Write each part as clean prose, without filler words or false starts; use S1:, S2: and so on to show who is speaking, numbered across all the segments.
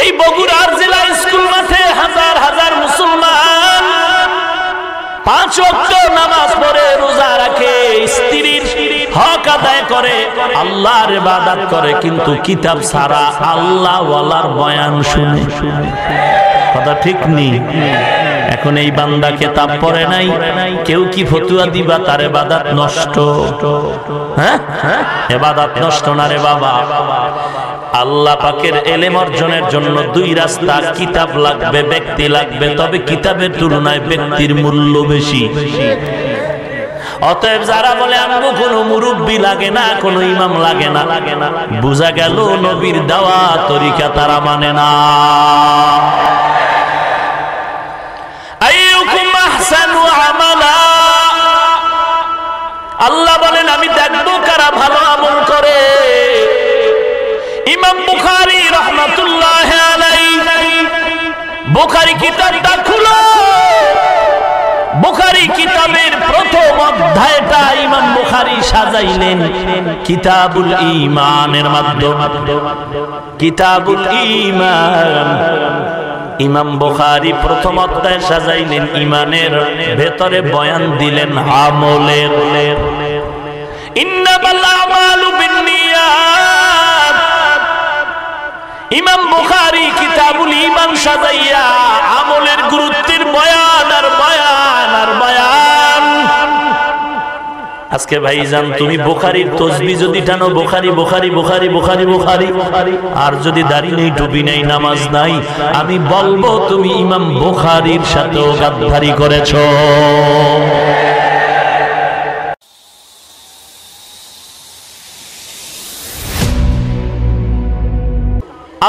S1: এই বগুড়ার জেলা স্কুল মাঠে হাজার হাজার মুসলমান 5 ওয়াক্ত নামাজ পড়ে, রোজা রাখে, স্ত্রীর হক আদায় করে, আল্লাহর ইবাদত করে, কিন্তু কিতাব ছাড়া আল্লাহ ওয়ালার বয়ান শুনে। কথা ঠিক নেই? এখন এই বান্দা কিতাব পড়ে নাই, কেউ কি ফতুয়া দিবা তার ইবাদত নষ্ট? হ্যাঁ, ইবাদত নষ্ট না রে বাবা। আল্লাহ পাকের ইলম অর্জনের জন্য 2 রাস্তা, কিতাব লাগবে, ব্যক্তি লাগবে, তবে কিতাবের তুলনায় ব্যক্তির মূল্য বেশি। অতএব যারা বলে আমগো কোনো মুরব্বী লাগে না, কোনো ইমাম লাগে না, বুঝা গেল নবীর দেওয়া তরিকা তারা মানে না। আইয়ুকুম আহসানু আমালা, আল্লাহ বলেন আমি দেখবো কারা ভালো আমল করে। ইমাম বুখারী রাহমাতুল্লাহ আলাইহি, বুখারী কিতাবটা খুলো, বুখারী কিতাবের প্রথম অধ্যায়টা ইমাম বুখারী সাজাইলেন কিতাবুল ঈমানের মাধ্যমে। কিতাবুল ঈমান, ইমাম বুখারী প্রথম অধ্যায় সাজাইলেন ঈমানের, ভেতরে বয়ান দিলেন আমলের। ইন্নামাল আমালু বিন্নিয়াত, ইমাম বুখারী কিতাবুল ঈমান সাজাইয়া আমলের গুরুত্বের বয়ান আর বয়ান আর বয়ান। আজকে ভাইজান তুমি বুখারীর তাসবিহ যদি টানো, বুখারী বুখারী বুখারী বুখারী বুখারী, আর যদি দাড়ি নেই, টুপি নেই, নামাজ নাই, আমি বলবো তুমি ইমাম বুখারীর সাথেও গাদ্দারি করেছো।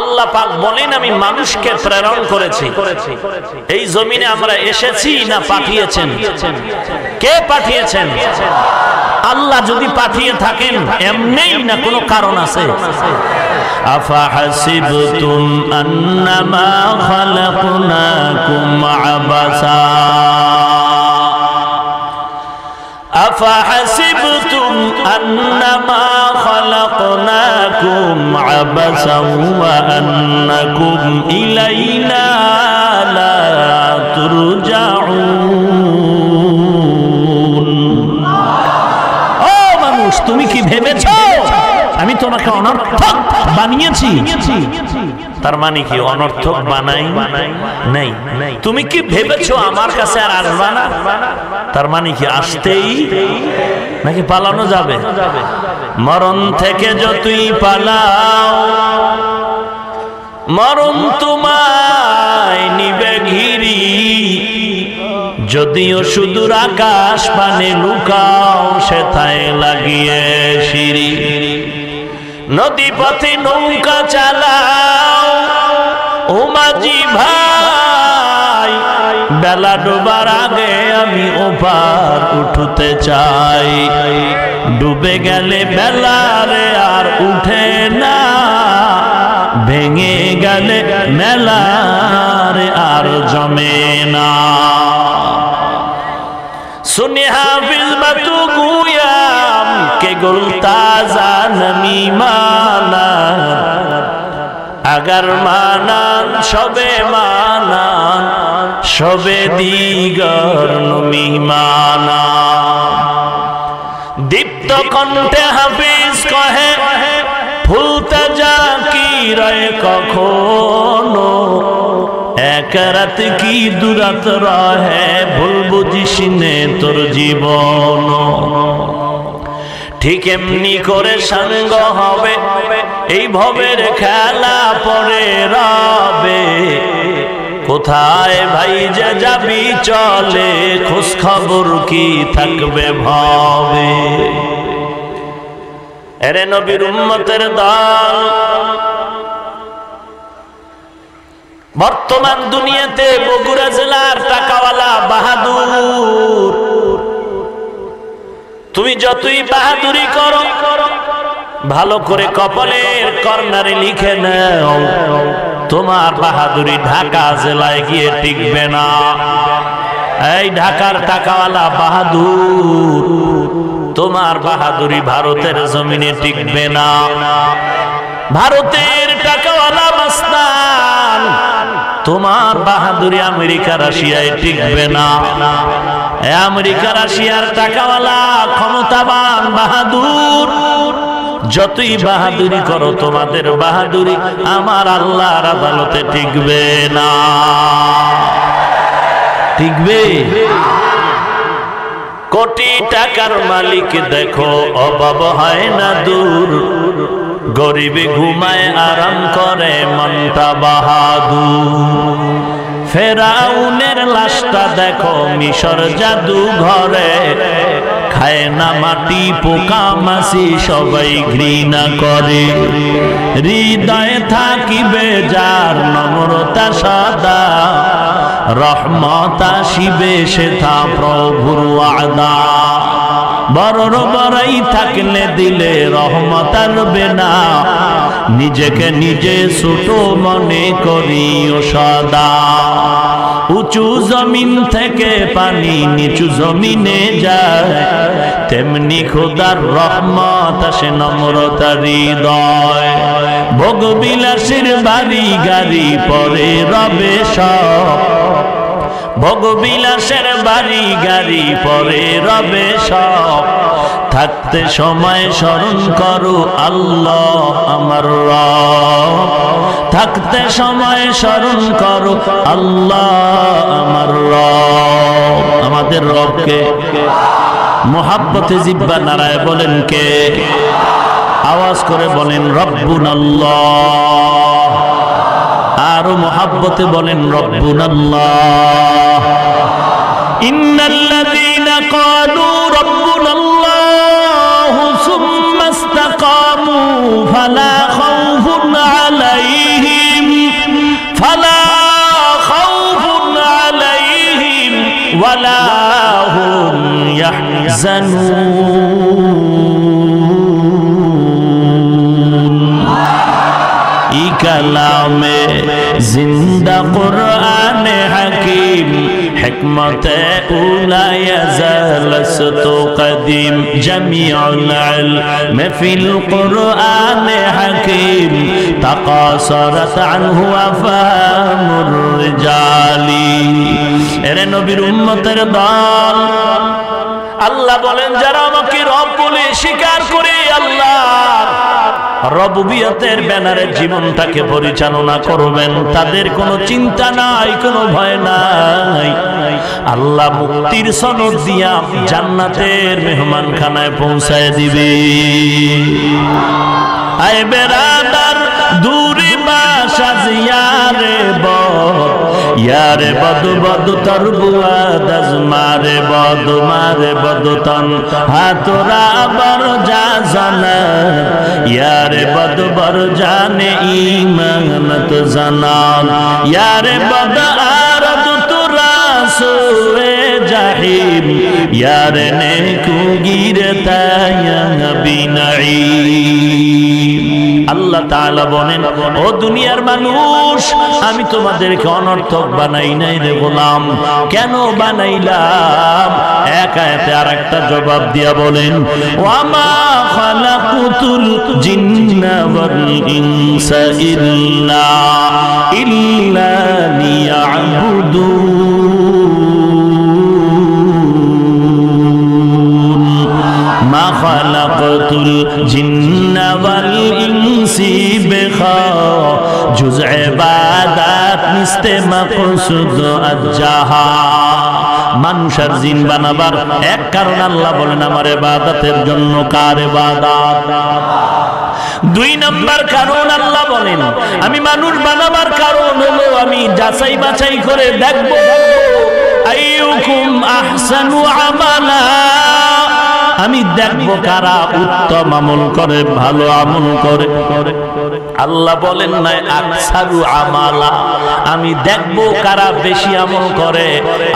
S1: আল্লাহ পাক বলেন আমি মানুষকে প্রেরণ করেছি। এই জমিনে আমরা এসেছি না পাঠিয়েছেন? কে পাঠিয়েছেন? আল্লাহ যদি পাঠিয়ে থাকেন এমনি না কোনো কারণ আছে? আফাহাসিবতুম আন্নামা খালাকনাকুম আবাসা, আফাহাসিবতুম আন্নামা খালাকনাকুম আবাসা ওয়া আন্নাকুম ইলাইনা লা তুরজাউন। ও মানুষ, তুমি কি ভেবেছো আমি তোমাকে অনর্থক বানিয়েছি? তার মানে কি অনর্থক বানাই নাই? তুমি কি ভেবেছো আমার কাছে আর আসবা না? তার মানে কি আসতেই নাকি পালানো যাবে? মরণ থেকে যতই পালাও, মরণ তোমায় নিবে ঘিরি, যদিও সুদূর আকাশ পানে লুকাও, সেথায় লাগিয়ে সিঁড়ি। নদী পথে নৌকা চালাও ও মাঝি ভাই, বেলা ডোবার আগে আমি ওপার উঠতে চাই। ডুবে গেলে বেলারে আর উঠে না, ভেঙে গেলে মেলারে আর জমে না। सुने हाफिज बतू गुयाम के गुलताजा नमी माना, अगर मानान शबे मानान शबे दीगर नमी माना। दीप्त कंठे हाफिज कहे ফুলতে যা কি রয়ে কখনো, এক রাত কি দুরাত রহে, ভুল বুঝিস নে তোর জীবন। ঠিক এমনি করে সাঙ্গ হবে এই ভবের খেলা পড়ে রবে। কোথায় ভাই যে যাবি চলে, খোঁজ খবর কি থাকবে ভাবে। এরে নবীর উম্মতের দল, বর্তমান দুনিয়াতে বগুড়া জেলার টাকাওয়ালা বাহাদুর, তুমি যতই বাহাদুরি করো, ভালো করে কপালের কর্নারে লিখে নাও, তোমার বাহাদুরি ঢাকা জেলায় গিয়ে টিকবে না। এই ঢাকার টাকাওয়ালা বাহাদুর, তোমার বাহাদুরি ভারতের জমিনে টিকবে না। ভারতের টাকাওয়ালা মাস্তান তোমার বাহাদুরি আমেরিকা রাশিয়ায় টিকবে না। আমেরিকা রাশিয়ার টাকাওয়ালা ক্ষমতাবান বাহাদুর, যতই বাহাদুরি করো তোমাদের বাহাদুরি আমার আল্লাহর আদালতে টিকবে না। টিকবে? কোটি টাকার মালিক দেখো অভাব হয় না দূর, গরিবে ঘুমায় আরাম করে মনটা বাহাদুর। ফেরাউনের লাশটা দেখো মিশর জাদু ঘরে, খায় না মাটি পোকা মাছি সবাই ঘৃণা করে। হৃদয়ে থাকিবে যার নম্রতা সদা, রহমত আসিবে সেথা প্রভুর ওয়াদা। বড় বড়াই থাকলে দিলে রহমত আসবে না, নিজেকে নিজে ছোট মনে করিও সদা। উঁচু জমিন থেকে পানি নিচু জমিনে যায়, তেমনি খোদার রহমত আসে নম্রতার হৃদয়। ভোগবিলাসের বাড়ি গাড়ি পরে রবে সব, ভোগবিলাসের বাড়ি গাড়ি পরে রবে সব। থাকতে সময় স্মরণ করো আল্লাহ আমার রব, থাকতে সময় স্মরণ করো আল্লাহ আমার রব। আমাদের রবকে মোহাব্বতে জিহ্বা নাড়ায় বলেন কে? আওয়াজ করে বলেন রব্বুনাল্লাহ। আরো মোহাব্বতে বলেন রব্বুনাল্লাহ। ইন্নাল্লাযীনা ক্বালু রব্বুনাল্লাহু সুম্মা ইসতাকামু ফালা খাউফুন আলাইহিম ওয়ালা হুম ইয়াহজানুন। ই কালামে জিন্দা কুরআনে হাকিম, হিকমতে উলা ইয়াজালসতু কদিম। জামিউল ইলম ফিল কুরআনে হাকিম, তাকাসারাত আনহু আফহামুর রিজালি। এরে নবীর উম্মতের দল, আল্লাহ বলেন যারা আমাকে রব বলে স্বীকার করে আল্লাহর রবুবিয়তের ব্যানারে জীবনটাকে পরিচালনা করবেন, তাদের কোনো চিন্তা নাই, কোনো ভয় নাই। আল্লাহ মুক্তির সনদ দিয়া জান্নাতের মেহমানখানায় পৌঁছায় দিবে। আয় বেরাদার দূরে বাসা জিয়ারে বদ, ইয়ারে বদ বদ তরবুয়া দাজ মারে বদ মারে বদ তন হাতরা বর যা জানা, ইয়ারে বদ বর জানে ইমানত জানান, ইয়ারে বদ আরদ তুরা সুরে জাহিম, ইয়ারে নেকু গিরতায়া বিনাঈম। আল্লাহ তাআলা বলেন ও দুনিয়ার মানুষ, আমি তোমাদেরকে অনর্থক বানাই নাই রে গোলাম। কেন বানাইলাম? এক আয়াতে আরেকটা জবাব দিয়া বলেন ওয়ামা খালাকুতুল জিন্না ওয়াল ইনসা ইল্লা লিয়াবুদুন। মা খালাকুতুল জিন্না ওয়াল ইনসি বিখা জুজ ইবাদাত নিস্তে মাকসুদ আজ্জাহা। মানুষ আর জিন বানাবার এক কারণ আল্লাহ বলেন আমার ইবাদতের জন্য। কার ইবাদত? দুই নাম্বার কারণ আল্লাহ বলেন আমি মানুষ বানাবার কারণ হলো আমি যাচাই বাছাই করে দেখব আইয়ুকুম আহসানু আমালা। আমি দেখবো কারা উত্তম আমল করে, ভালো আমল করে। আল্লাহ বলেন নাই আকসারু আমালা, আমি দেখবো কারা বেশি আমল করে।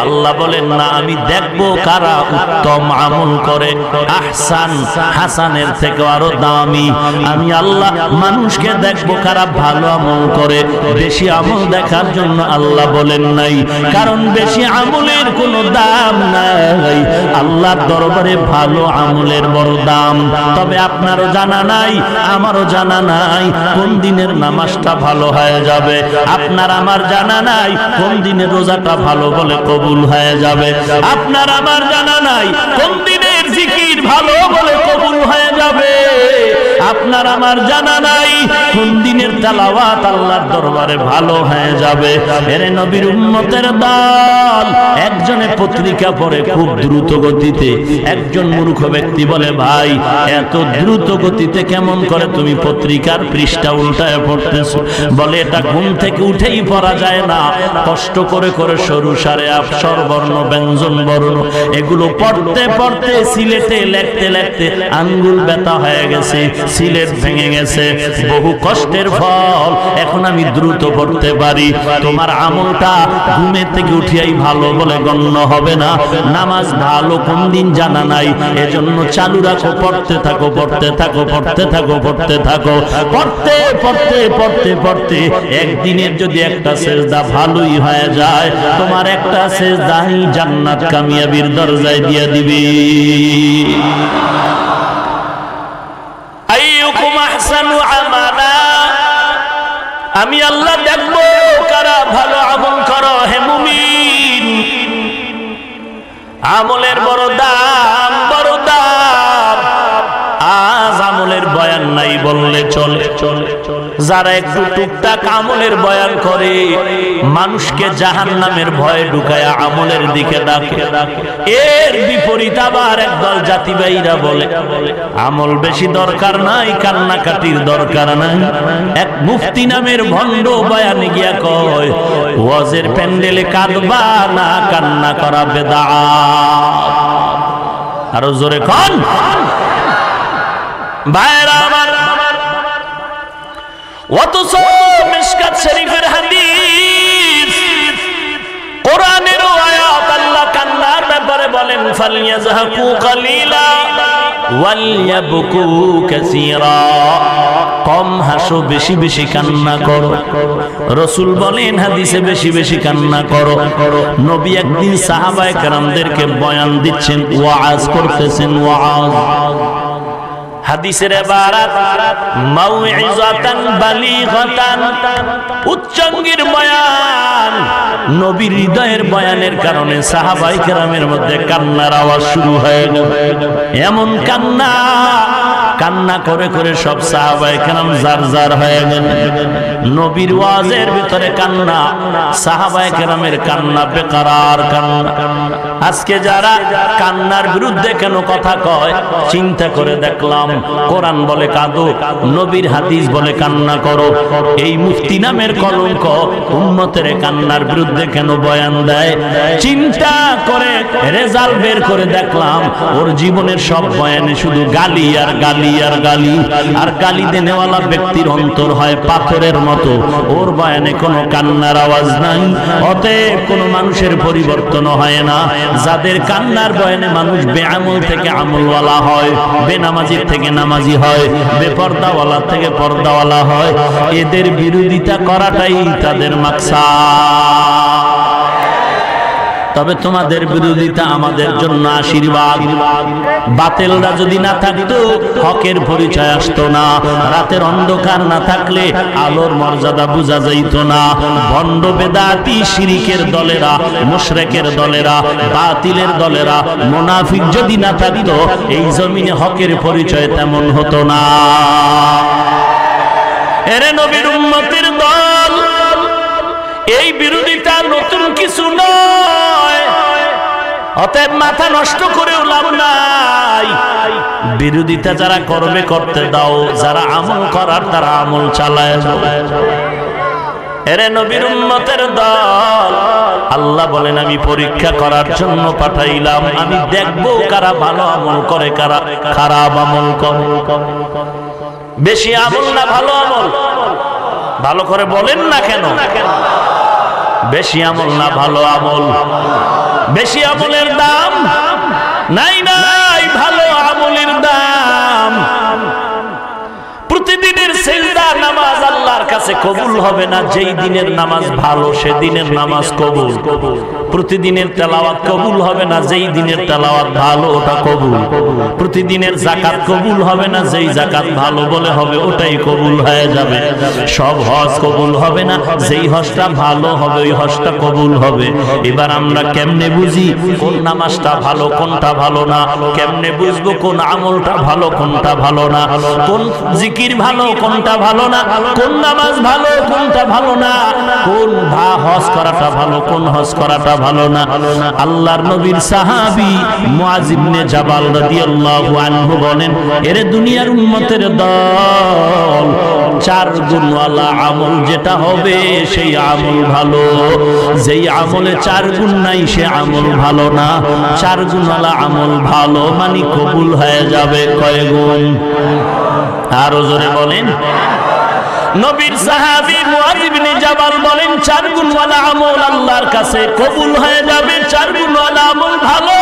S1: আল্লাহ বলেন না, আমি দেখবো কারা উত্তম আমল করে। আহসান, হাসানের থেকে আরো দামি। আমি আল্লাহ মানুষকে দেখবো কারা ভালো আমল করে। বেশি আমল দেখার জন্য আল্লাহ বলেন নাই, কারণ বেশি আমলের কোনো দাম নাই। আল্লাহর দরবারে ভালো আমলের বড় দাম। তবে আপনারও জানা নাই, আমারও জানা নাই, কোন কোন দিনের নামাজটা ভালো হয়ে যাবে। আপনার আমার জানা নাই কোন দিনের রোজাটা ভালো বলে কবুল হয়ে যাবে। আপনার আমার জানা নাই কোন দিনের জিকির ভালো বলে কবুল হয়ে যাবে। আপনার আমার জানা নাই কোন দিনের তেলাওয়াত আল্লাহর দরবারে ভালো হয়ে যাবে। এর নবীর উম্মতের দল একজনে পত্রিকা পড়ে খুব দ্রুত গতিতে। একজন মূর্খ ব্যক্তি বলে, ভাই এত দ্রুত গতিতে কেমন করে তুমি পত্রিকার পৃষ্ঠা উল্টায় পড়তেছো? বলে, এটা ঘুম থেকে উঠেই পড়া যায় না, কষ্ট করে করে সরু সারে অক্ষর বর্ণ ব্যঞ্জন বর্ণ এগুলো পড়তে পড়তে সিলেটে লিখতে লিখতে আঙ্গুল ব্যথা হয়ে গেছে, সিলেট ভেঙে গেছে, বহু কষ্টের ফল। এখন আমি দ্রুত পড়তে পারি। তোমার আমলটা ঘুমের থেকে উঠিয়াই ভালো বলে গণ্য হবে না। নামাজ ভালো কোন দিন জানা নাই, এজন্য চালু রাখো, পড়তে থাকো, পড়তে থাকো, পড়তে থাকো, পড়তে থাকো। পড়তে পড়তে পড়তে পড়তে একদিনের যদি একটা সেজদা ভালোই হয়ে যায়, তোমার একটা সেজদাই জান্নাত কামিয়াবির দরজায় দিয়ে দিবে। আইয়ুকুম আহসানু আমালা, আমি আল্লাহ দেখবো কারা ভালো আমল করো। হে মুমিন, আমলের বড় দাম, বড় দাম। আজ আমলের বয়ান নাই বললে চলে। যারা একটু টুকটাক আমলের বয়ান করে মানুষকে জাহান্নামের ভয়ে ঢুকায়া আমলের দিকে ডাকে। এর বিপরীত আবার একদল জাতিবাহীরা বলে, আমল বেশি দরকার নাই, কান্নাকাটির দরকার নাই। এক মুফতি নামের ভণ্ড বয়ানে গিয়া কয়, ওয়াজের প্যান্ডেলে কাঁদবা না, কান্না করা বেদাত। আরো জোরে কোন ভাইরা আমার, অথচ মিশকাত শরীফের হাদিস, কোরআনের আয়াত, আল্লাহ কান্নার ব্যাপারে বলেন, ফালইয়াযহাকু কালিলা ওয়ালইয়াবকু কাসীরা। কম হাসো, বেশি বেশি কান্না করো। রাসূল বলেন হাদিসে বেশি বেশি কান্না করো। নবী একদিন সাহাবায়ে কেরামদেরকে বয়ান দিচ্ছেন, ওয়াজ করতেছেন, ওয়াজ। হাদিসের ইবারত মাউইযাতান বালিগাতান, উচ্চাঙ্গের বয়ান। নবীর হৃদয়ের বয়ানের কারণে সাহাবায়ে কেরামের মধ্যে কান্নার আওয়াজ শুরু হয়ে গেল। এমন কান্না, কান্না করে করে সব সাহাবায়ে কেরাম জার জার হয়ে গেল। নবীর ওয়াজের ভিতরে কান্না, সাহাবায়ে কেরামের কান্না, বেকারার কান্না। আজকে যারা কান্নার বিরুদ্ধে কেন কথা কয়, চিন্তা করে দেখলাম, কোরআন বলে কাঁদো, নবীর হাদিস বলে কান্না করো। এই মুফতি নামের কলঙ্ক উম্মতের কান্নার বিরুদ্ধে কেন বয়ান দেয়? চিন্তা করে রেজাল্ট বের করে দেখলাম, ওর জীবনের সব বয়ানে শুধু গালি আর গালি আর গালি। আর গালি দেনেওয়ালা ব্যক্তির অন্তর হয় পাথরের মতো, ওর বয়ানে কোনো কান্নার আওয়াজ নাই। অতএব কোনো মানুষের পরিবর্তন হয় না। যাদের কান্নার বয়ানে মানুষ বেআমল থেকে আমলওয়ালা হয়, বেনামাজির থেকে নামাজি হয়, বেপর্দাওয়ালা থেকে পর্দাওয়ালা হয়, এদের বিরোধিতা করাটাই তাদের মাকসাদ। তবে তোমাদের বিরোধিতা আমাদের জন্য আশীর্বাদ। বাতিলরা যদি না থাকতো, হকের পরিচয় আসতো না। রাতের অন্ধকার না থাকলে আলোর মর্যাদা বোঝা যাইত না। ভণ্ড বেদাতি শিরিকের দলেরা, মুশরিকের দলেরা, বাতিলের দলেরা, মুনাফিক যদি না থাকতো, এই জমিনে হকের পরিচয় তেমন হতো না। এরে নবীর উম্মতের দল, এই বিরোধিতা নতুন কিছু নয়। অতএব মাথা নষ্ট করেও লাভ নাই। বিরোধিতা যারা করবে করতে দাও, যারা আমল করার তারা আমল চালায় যাও। এরে নবীর উম্মতের দল, আল্লাহ বলেন আমি পরীক্ষা করার জন্য পাঠাইলাম। আমি দেখবো কারা ভালো আমল করে, কারা খারাপ আমল করে। বেশি আমল না ভালো আমল? ভালো করে বলেন না কেন? বেশি আমল না ভালো আমল? বেশি আমলের দাম নাই, নাই ভালো আমলের দাম। প্রতিদিনের সিজদা নামাজ আল্লাহর কাছে কবুল হবে না। যেই দিনের নামাজ ভালো, সেদিনের নামাজ কবুল। প্রতিদিনের তেলাওয়াত কবুল হবে না, যেই দিনের তেলাওয়াত ভালো ওটা কবুল। প্রতিদিনের যাকাত কবুল হবে না, যেই যাকাত ভালো বলে হবে ওটাই কবুল হয়ে যাবে। সব হজ কবুল হবে না, যেই হজটা ভালো হবে ওই হজটা কবুল হবে। এবার আমরা কেমনে বুঝি কোন নামাজটা ভালো কোনটা ভালো না? কেমনে বুঝবো কোন আমলটা ভালো কোনটা ভালো না? কোন জিকির ভালো কোনটা ভালো না? কোন নামাজ ভালো কোনটা ভালো না? কোন হজ করাটা ভালো কোন হজ করাটা ভালো না? আল্লাহর নবীর সাহাবী মুআজ ইবনে জাবাল রাদিয়াল্লাহু আনহু বলেন, এরে দুনিয়ার উম্মতের দল, 4 গুণওয়ালা আমল যেটা হবে সেই আমল ভালো, যেই আমলে 4 গুণ নাই সে আমল ভালো না। 4 গুণওয়ালা আমল ভালো মানে কবুল হয়ে যাবে। কয় গুণ? আরো জোরে বলেন। নবীর সাহাবী মুআজ ইবনে জাবাল বলেন 4 গুণওয়ালা আমল আল্লাহর কাছে কবুল হয়ে যাবে। 4 গুণওয়ালা আমল ভালো।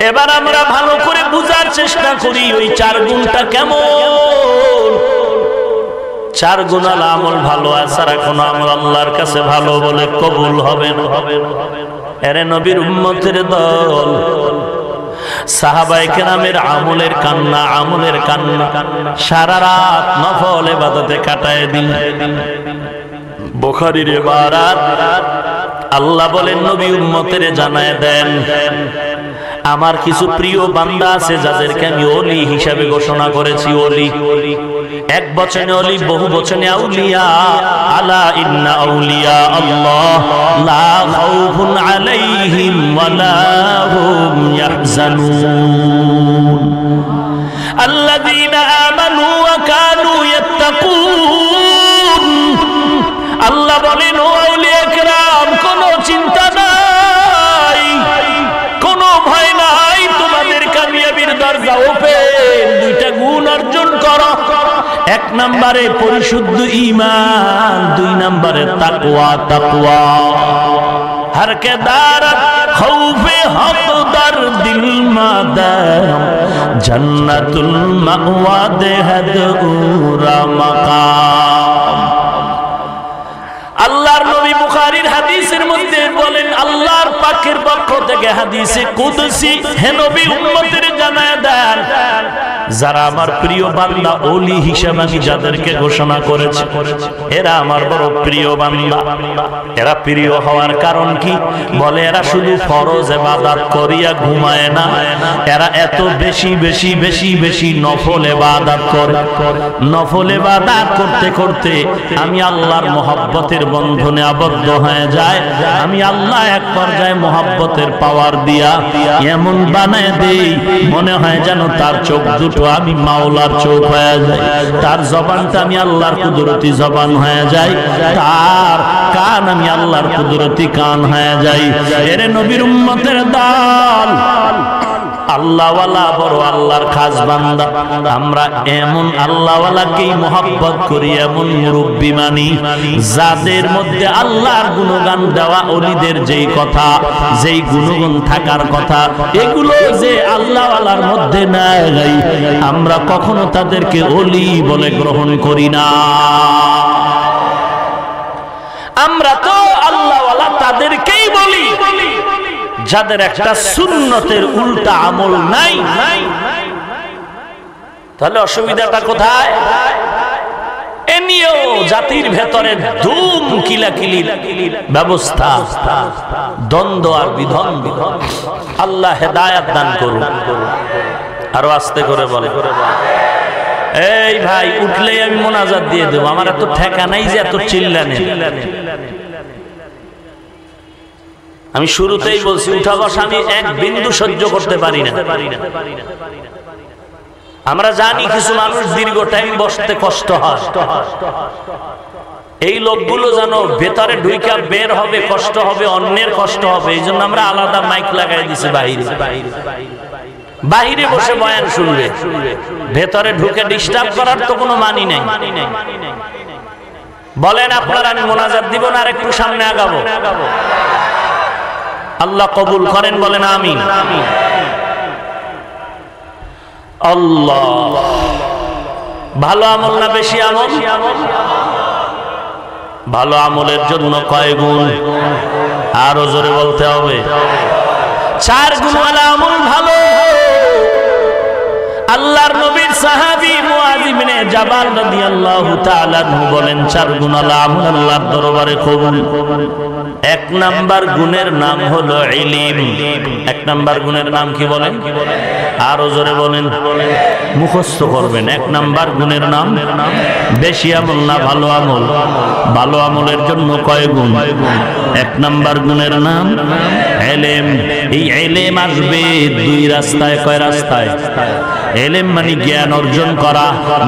S1: এবার আমরা ভালো করে বুঝার চেষ্টা করি ওই 4 গুণটা কেমন। 4 গুণওয়ালা আমল ভালো, ছাড়া কোন আমল আল্লাহর কাছে ভালো বলে কবুল হবে না। এরে নবীর উম্মতের দল, সাহাবায়ে কেরামের আমলের কান্না সারা রাত নফল ইবাদতে কাটায় দিন। বুখারীর ইবারাত, আল্লাহ বলেন নবী উম্মতের জানায় দেন, আমার কিছু প্রিয় বান্দা আছে যাদেরকে আমি ওলি হিসাবে ঘোষণা করেছি। ওলি এক বচনে ওলি, বহু বচনে আউলিয়া। আলা ইন্না আউলিয়া আল্লাহ লা খাউফুন আলাইহিম ওয়া লা হুম ইয়াহজানুন আল্লাযীনা আমানু ওয়া কানু ইয়াত্তাকুন। আল্লাহ বলেন ও আউলিয়া কেরাম, কোনো চিন্তা নাই, কোনো ভয় নাই, তোমাদের কামিয়াবির দরজা ওপেন। 2টা গুণ অর্জন করো। 1 নম্বরে পরিশুদ্ধ ঈমান, 2 নম্বরে তাকওয়া। हर के दारत खौफे हक दर दिल मादम जन्नतुल मअवा देहद उरा मकाम। আল্লাহর নবী বুখারীর হাদিসের মধ্যে বলেন, আল্লাহর পাকের পক্ষ থেকে হাদিসে কুদসি, হে নবী উম্মতের জানায় দেন, যারা আমার প্রিয় বান্দা ওলি হিসেবে আমি যাদেরকে ঘোষণা করেছি এরা আমার বড় প্রিয় বান্দা। এরা প্রিয় হওয়ার কারণ কি? বলে এরা শুধু ফরজ ইবাদত করিয়া ঘুমায় না, এরা এত বেশি বেশি বেশি বেশি নফল ইবাদত করে। নফল ইবাদত করতে করতে আমি আল্লাহর মহব্বতের বন্ধনে আবদ্ধ হয়ে যায়। আমি আল্লাহ এক পর্যায়ে মহব্বতের পাওয়ার দিয়া এমন বানায় দেই, মনে হয় যেন তার চোখ দুটো আমি মাওলার চোখ হয়ে যায়, তার জবানটা আমি আল্লাহর কুদরতি জবান হয়ে যায়, তার কান আমি আল্লাহর কুদরতি কান হয়ে যাই। এরে নবীর উম্মতের দল, আল্লাহওয়ালা বড় আল্লাহর খাস বান্দা। আমরা এমন আল্লাহওয়ালাকেই মহব্বত করি, এমন মুরব্বি মানি যাদের মধ্যে আল্লাহর গুণগান দেওয়া ওলিদের যেই কথা, যেই গুণগুণ থাকার কথা, এগুলো যে আল্লাহওয়ালার মধ্যে নাই, আমরা কখনো তাদেরকে ওলি বলে গ্রহণ করি না। আমরা তো আল্লাহওয়ালা তাদেরকেই বলি যাদের একটা সুন্নতের উল্টা আমল নাই। তাহলে অসুবিধাটা কোথায়? এ নিয়েও জাতির ভেতরে ধুম কিলাকিলির ব্যবস্থা, দ্বন্দ্ব আর বিদ্বন্দ্ব। আল্লাহ হেদায়েত দান করুন। আরো আস্তে করে বলে, এই ভাই উঠলেই আমি মোনাজাত দিয়ে দেবো, আমার এত ঠেকা নাই যে এত চিল্লানে। আমি শুরুতেই বলছি উঠা বসা আমি এক বিন্দু সহ্য করতে পারি না। আমরা জানি কিছু মানুষ দীর্ঘ টাইম বসতে কষ্ট হয়, এই লোকগুলো জানো ভেতরে ঢুইকা বের হবে কষ্ট হবে, অন্যের কষ্ট হবে, এই জন্য আমরা আলাদা মাইক লাগাই দিছি বাইরে। বাইরে বসে বয়ান শুনবে, ভেতরে ঢুকে ডিস্টার্ব করার তো কোনো মানি নেই। বলেন আপনারা আমি মোনাজাত দিব না আর একটু সামনে আগাবো? আল্লাহ কবুল করেন, বলেন আমিন। আল্লাহ ভালো আমল না বেশি আমল? ভালো আমলের জন্য কয় গুণ? আরো জোরে বলতে হবে। 4 গুণওয়ালা আমল ভালো। আল্লাহর নবীর সাহাবী মুআয ইবনে জাবাল রাদিয়াল্লাহু তাআলা আনহু বলেন 4 গুণওয়ালা আমল আল্লাহর দরবারে কবুল। 1 নাম্বার গুণের নাম হলো ইলম। 1 নাম্বার গুণের নাম কি বলেন? আরো জোরে বলেন, মুখস্থ করবেন। 1 নাম্বার গুণের নাম বেশি আমল না ভালো আমল? ভালো আমলের জন্য কয় গুণ? 1 নাম্বার গুণের নাম ইলম। এই ইলম আসবে 2 রাস্তায়। কয় রাস্তায়? ইলম মানে জ্ঞান অর্জন করা।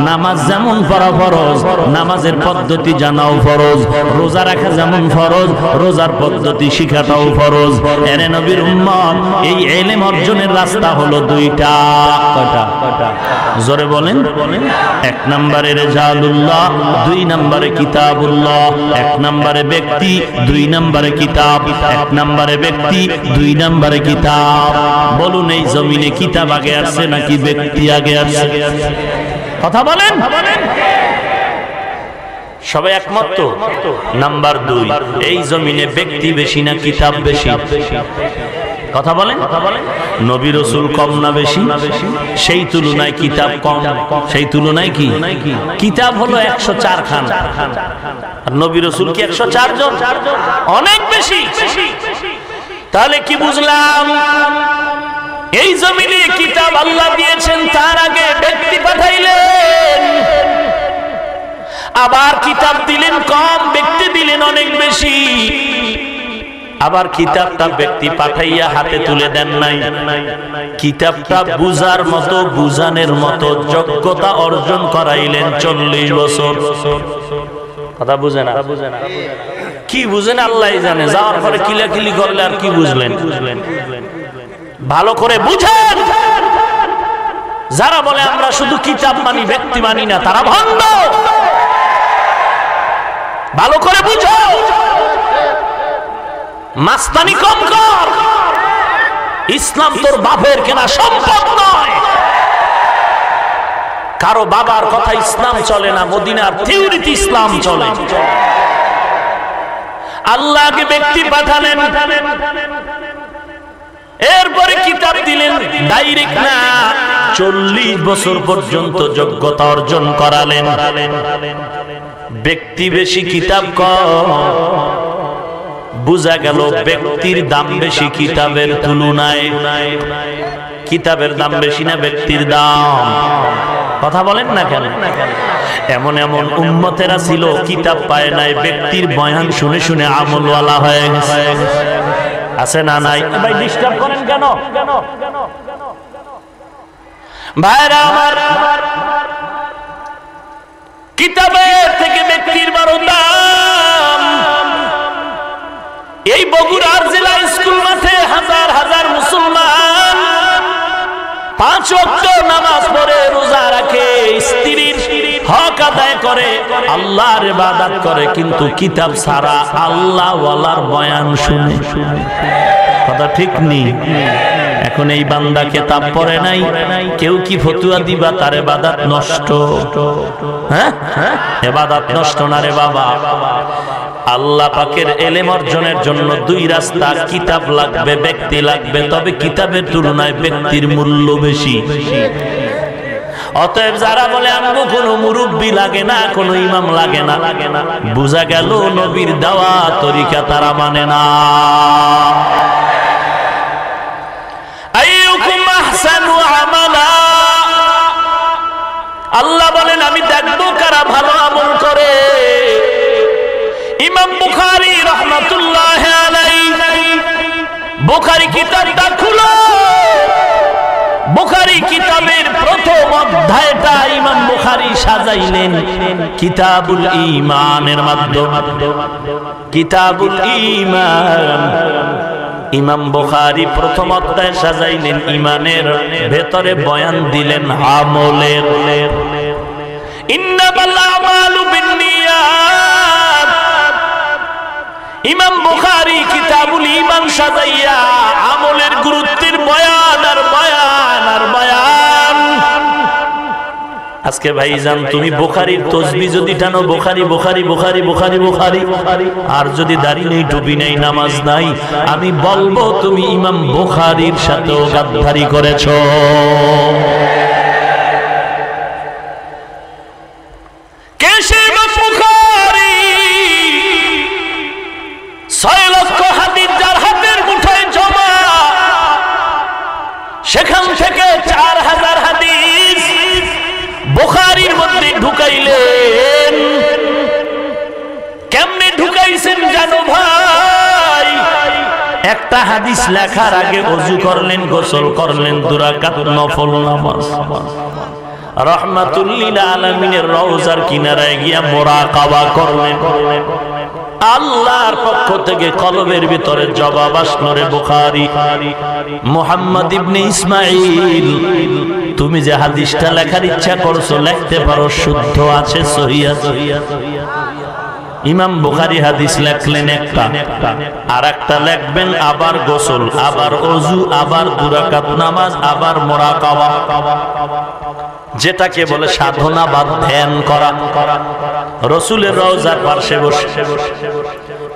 S1: নামাজ যেমন পড়া ফরজ, নামাজের পদ্ধতি জানাও ফরজ। রোজা রাখা যেমন ফরজ, রোজার পদ্ধতি শিখাটাও ফরজ। এরে নবীর উম্মত, এই ইলম অর্জনের রাস্তা হলো 2টা। কয়টা? জোরে বলেন। 1 নম্বরে রিজালুল্লাহ, 2 নম্বরে কিতাবুল্লাহ। 1 নম্বরে ব্যক্তি, 2 নম্বরে কিতাব। 1 নম্বরে ব্যক্তি, 2 নম্বরে কিতাব। বলুন, এই জমিনে কিতাব আগে আসছে নাকি ব্যক্তি আগে আসছে? কথা বলেন। সবাই একমত তো? নাম্বার 2, এই জমিনে ব্যক্তি বেশি না কিতাব বেশি? কথা বলেন। নবী রাসূল কম না বেশি? সেই তুলনায় কিতাব কম। সেই তুলনায় কি? কিতাব হলো 104 খান, আর নবী রাসূল কি 104 জন? অনেক বেশি। তাহলে কি বুঝলাম? এই জমিনে কিতাব আল্লাহ দিয়েছেন, তার আগে ব্যক্তি পাঠাইলেন। আবার কিতাব দিলেন কম, ব্যক্তি দিলেন অনেক বেশি। আবার কিতাবটা ব্যক্তি পাঠাইয়া হাতে তুলে দেন নাই। কিতাবটা বুঝার মতো, বুঝানোর মতো যোগ্যতা অর্জন করাইলেন 40 বছর। কথা বুঝে না? কি বুঝেন আল্লাহই জানে। যাওয়ার পরে কিলাকিলি করলে আর কি বুঝলেন? ভালো করে বুঝেন। যারা বলে আমরা শুধু কিতাব মানি, ব্যক্তি মানি না, তারা ভণ্ড। ভালো করে বুঝো। মাস্তানি কম কর। ইসলাম তোর বাপের কেনা সম্পদ নয়। কারো বাবার কথা ইসলাম চলে না, মদিনার থিওরিতে ইসলাম চলে। আল্লাহকে ব্যক্তি পাঠালেন, এরপরে কিতাব দিলেন। ডাইরেক্ট না, 40 বছর পর্যন্ত যোগ্যতা অর্জন করালেন। ব্যক্তি বেশি, কিতাব কম। বুঝা গেল ব্যক্তির দাম বেশি কিতাবের তুলনায়। কিতাবের দাম বেশি না ব্যক্তির দাম? কথা বলেন না কেন? এমন এমন উম্মতেরা ছিল কিতাব পায় নাই, ব্যক্তির বয়ান শুনে শুনে আমলওয়ালা হয়ে গেছে। আছে না নাই? ভাই ডিস্টার্ব করেন কেন? ভাইরা আমার, কিতাবের থেকে ব্যক্তির বড় দাম। এই বগুড়ার জেলা স্কুল মাঠে হাজার হাজার মুসলমান 5 ওয়াক্ত নামাজ পড়ে, রোজা রাখে, স্ত্রীর হক আদায় করে, আল্লাহর ইবাদত করে, কিন্তু কিতাব ছাড়া আল্লাহ ওয়ালার বয়ান শুনে। কথা ঠিক নেই? এখন এই বান্দা কিতাব পড়ে নাই, কেউ কি ফতুয়া দিবা তার ইবাদত নষ্ট? হ্যাঁ, ইবাদত নষ্ট না রে বাবা। আল্লাহ পাকের ইলম অর্জনের জন্য 2 রাস্তা, কিতাব লাগবে, ব্যক্তি লাগবে। তবে কিতাবের তুলনায় ব্যক্তির মূল্য বেশি। অতএব যারা বলে আমগো কোনো মুরব্বী লাগে না, কোনো ইমাম লাগে না, বুঝা গেল নবীর দেওয়া তরিকা তারা মানে না। আইয়ুকুম আহসানু আমালা, আল্লাহ বলেন আমি দেখবো কারা ভালো আমল করে। ইমাম বুখারী রাহমাতুল্লাহ আলাইহি, বুখারী কিতাবটা খুলো। বুখারী কিতাবের প্রথম অধ্যায়টা ইমাম বুখারী সাজাইলেন কিতাবুল ঈমানের মাধ্যমে। কিতাবুল ঈমান, ইমাম বুখারী প্রথম অধ্যায় সাজাইলেন ঈমানের, ভেতরে বয়ান দিলেন আমলের। ইন্নামাল আমালু বিন্নিয়াত। ইমাম বুখারী কিতাবুল ঈমান সাজাইয়া আমলের গুরুত্বের বয়ান আর বয়ান আর বয়ান। আজকে ভাইজান তুমি বুখারীর তাসবিহ যদি টানো বুখারী বুখারী বুখারী বুখারী বুখারী, আর যদি দাড়ি নেই টুপি নেই নামাজ নাই, আমি বলবো তুমি ইমাম বুখারীর সাথেও গাদ্দারি করেছো। কেসে বুখারী 6 লক্ষ হাদিস যার হাতের মুঠোয় জমা, সেখান থেকে 4000 হাদিস বুখারীর মধ্যে ঢুকাইলেন। কেমনে ঢুকাইছেন জানো ভাই? একটা হাদিস লেখার আগে ওযু করলেন, গোসল করলেন, 2 রাকাত নফল নামাজ, রাহমাতুল লিল আলামিনের রওজার কিনারায় গিয়া মুরাকাবা করলেন। আল্লাহর পক্ষ থেকে কলবের ভিতরে জবাব আসলো, রে বুখারী, মুহাম্মদ ইবনে ইসমাঈল, তুমি যে হাদিসটা লেখার ইচ্ছা করছো লিখতে পারো, শুদ্ধ আছে, সহিহ আছে। ইমাম বুখারী হাদিস লেখলেন একটা, আর একটা লিখবেন আবার গোসল, আবার ওযু, আবার 2 রাকাত নামাজ, আবার মুরাকাবা, যেটাকে বলে সাধনা বা ধ্যান করা, রাসূলের রওজার পাশে বসে।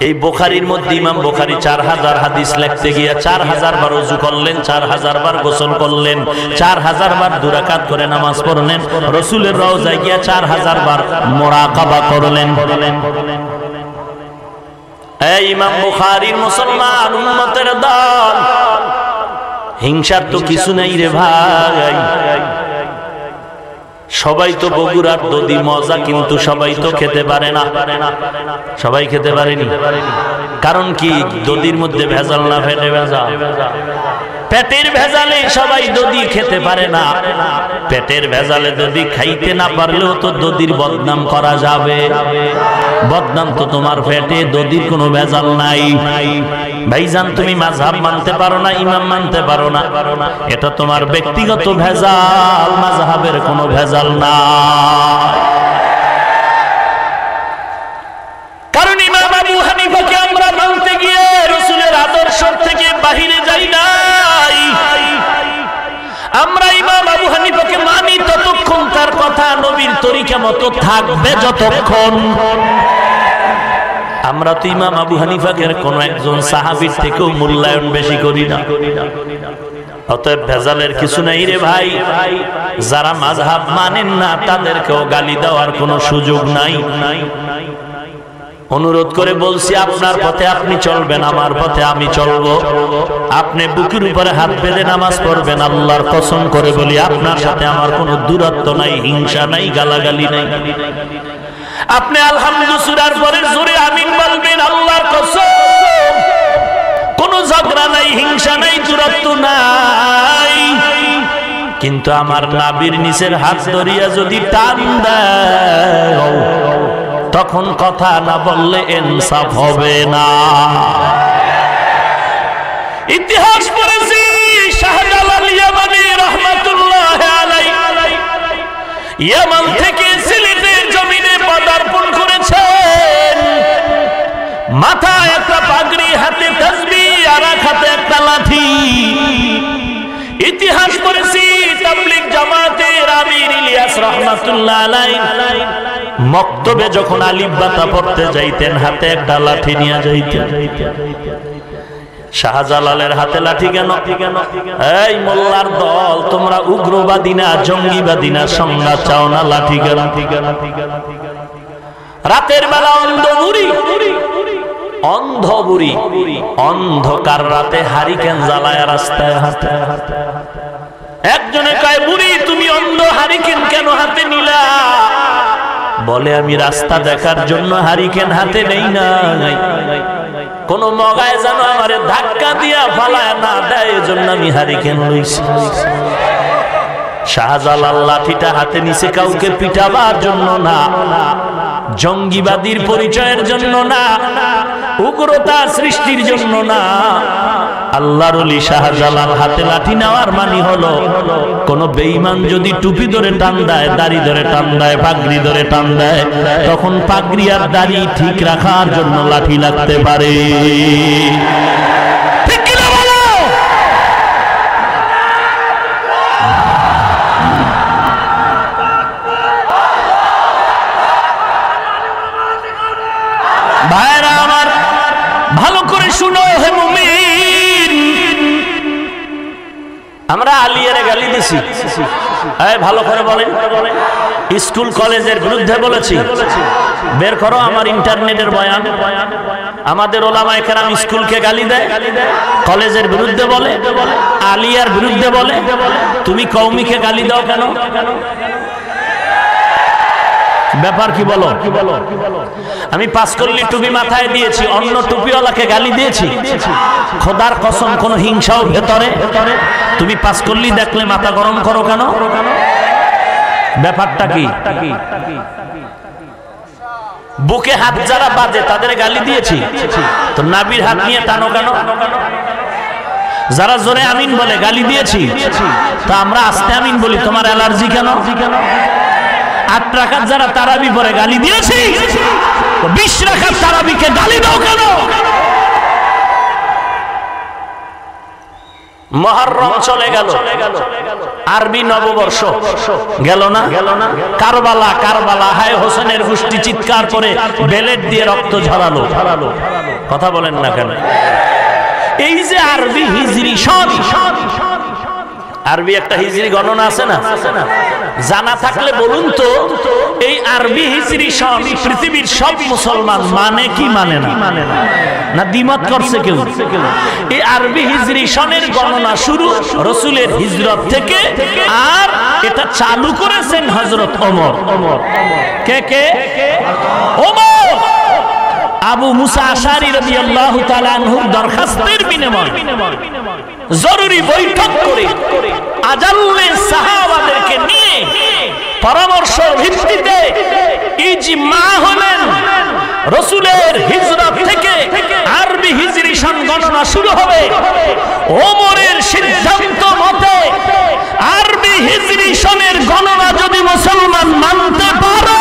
S1: এই বুখারীর মধ্যে ইমাম বুখারী 4000 হাদিস লিখতে গিয়া 4000 বার ওযু করলেন, 4000 বার গোসল করলেন, 4000 বার 2 রাকাত করে নামাজ পড়লেন, রাসূলের রওজায় গিয়া 4000 বার মুরাকাবা করলেন। এই ইমাম বুখারীর মুসলমান উম্মতের দল, হিংসার তো কিছু নাই রে ভাই। সবাই তো বগুড়ার দধি মজা, কিন্তু সবাই তো খেতে পারে না। সবাই খেতে পারেনি, কারণ কি? দধির মধ্যে ভেজাল না, পেটে ভেজাল। পেটের ভেজালে সবাই দধি খেতে পারে না। পেটের ভেজালে দধি খাইতে না পারলেও তো দধির বদনাম করা যাবে। বদনাম তো তোমার পেটে, দধির কোনো ভেজাল নাই। ভাইজান তুমি মাযহাব মানতে পারো না, ইমাম মানতে পারো না, এটা তোমার ব্যক্তিগত ভেজাল, মাযহাবের কোনো ভেজাল না। কারণ ইমাম আবু হানিফাকে আমরা মানতে গিয়ে রাসূলের আদর্শ থেকে বাহিরে যাই নাই। আমরা ইমাম আবু হানিফাকে মানি ততক্ষণ তার কথা নবীর তরিকা মতো থাকবে, যতক্ষণ। আমরা তো ইমাম আবু হানিফাকে কোন একজন সাহাবীর থেকেও মূল্যায়ন বেশি করি না। অতএব ভেজালের কিছু নাই রে ভাই। যারা মাযহাব মানেন না তাদেরকেও গালি দেওয়ার কোনো সুযোগ নাই। অনুরোধ করে বলছি, আপনার পথে আপনি চলবেন, আমার পথে আমি চলবো। আপনি বুকের উপরে হাত বেঁধে নামাজ পড়বেন, আল্লাহর কসম করে বলি আপনার সাথে আমার কোনো দূরত্ব নাই, হিংসা নাই, গালাগালি নাই। আপনি আলহামদুলিল্লাহ সূরার পরে জোরে আমিন বলবেন, আল্লাহর কসম কোনো ঝগড়া নাই, হিংসা নাই, দূরত্ব নাই। কিন্তু আমার নাভির নিচের হাত ধরিয়া যদি টান দাও, তখন কথা না বললে ইনসাফ হবে না। ইতিহাস পড়েছি, শাহজালাল ইয়ামানি রাহমাতুল্লাহ আলাইহি ইয়ামান থেকে সিলেটের জমিনে পদার্পণ করেছেন। মাথায় একটা পাগড়ি, হাতে তাসবিহ, আর এক হাতে একটা লাঠি। ইতিহাস পড়েছি, তাবলীগ জামাতের আমির ইলিয়াস রাহমাতুল্লাহ আলাইহি মক্তবে যখন আলিফ বাতা পড়তে যাইতেন, হাতে একটা লাঠি নিয়ে যাইতেন। শাহজালালের হাতে লাঠি কেন? এই মোল্লার দল, তোমরা উগ্রবাদী না, জঙ্গিবাদী না, সংজ্ঞা চাও না, লাঠি কেন? রাতের বেলা অন্ধ বুড়ি, অন্ধকার রাতে হারিকেন জ্বালায় রাস্তায় হাতে। একজনে কয়, বুড়ি তুমি অন্ধ, হারিকেন কেন হাতে নিলা? বলে, আমি রাস্তা দেখার জন্য হারিকেন হাতে নেই নাই, কোন মগায় যেন আমারে ধাক্কা দিয়া ফালায় না দেয়, এজন্য আমি হারিকেন লইছি। শাহজালাল লাঠিটা হাতে নিছে কাউকে পিটাবার জন্য না, জঙ্গিবাদীর পরিচয়ের জন্য না, উগ্রতা সৃষ্টির জন্য না। আল্লাহর ওলি শাহজালাল হাতে লাঠি নেওয়ার মানে হলো, কোন বেঈমান যদি টুপি ধরে টান দেয়, দাড়ি ধরে টান দেয়, পাগড়ি ধরে টান দেয়, তখন পাগড়ি আর দাড়ি ঠিক রাখার জন্য লাঠি লাগতে পারে। ঠিক কি না বলো? ভাইরা আমার ভালো করে শুনো হে মুমিন, আমরা আলিয়ারে গালি দিছি, ভালো করে বলেন, স্কুল কলেজের বিরুদ্ধে বলেছি, বের করো আমার ইন্টারনেটের বয়ান। আমাদের ওলামায়ে কেরাম স্কুলকে গালি দেয়, কলেজের বিরুদ্ধে বলে, আলিয়ার বিরুদ্ধে বলে, তুমি কওমিকে গালি দাও কেন? ব্যাপার কি বলো? আমি পাঁচকল্লি টুপি মাথায় দিয়েছি, অন্য টুপিওয়ালাকে গালি দিয়েছি? খোদার কসম কোন হিংসাও ভেতরে? তুমি পাঁচকল্লি দেখলে মাথা গরম করো কেন? ব্যাপারটা কি? বুকে হাত যারা বাজে তাদের গালি দিয়েছি, তো নাবির হাত নিয়ে টানো কেন? যারা জোরে আমিন বলে গালি দিয়েছি, তো আমরা আস্তে আমিন বলি, তোমার অ্যালার্জি কেন? 8 রাকাত যারা তারাবি পড়ে গালি দিয়েছি, 20 রাকাত তারাবিকে গালি দাও কেন? মুহররম চলে গেল, আরবি নববর্ষ গেল না? কারবালা, কারবালা, হায় হোসেনের গোষ্ঠী চিৎকার করে বেলেট দিয়ে রক্ত ঝরালো। কথা বলেন না কেন? এই যে আরবি হিজরি সন, আরবি একটা হিজরি গণনা আছে না? জানা থাকলে বলুন তো, এই আরবি হিজরি সন পৃথিবীর সব মুসলমান মানে কি মানে না? না দ্বিমত করছে কেউ? এই আরবি হিজরি সনের গণনা শুরু রাসূলের হিজরত থেকে, আর এটা চালু করেছেন হযরত ওমর। কে কে? ওমর। আবু মুসা আশআরী রাদিয়াল্লাহু তাআলা আনহুর দরখাস্তের বিনিময়ে জরুরি বৈঠক করে আজাল্লে সাহাবাদেরকে নিয়ে পরামর্শ ভিত্তিতে ইজমা হলেন, রাসূলের হিজরত থেকে আরবি হিজরি সন গণনা শুরু হবে। ওমরের সিদ্ধান্ত মতে আরবি হিজরি সনের গণনা যদি মুসলমান মানতে পারে,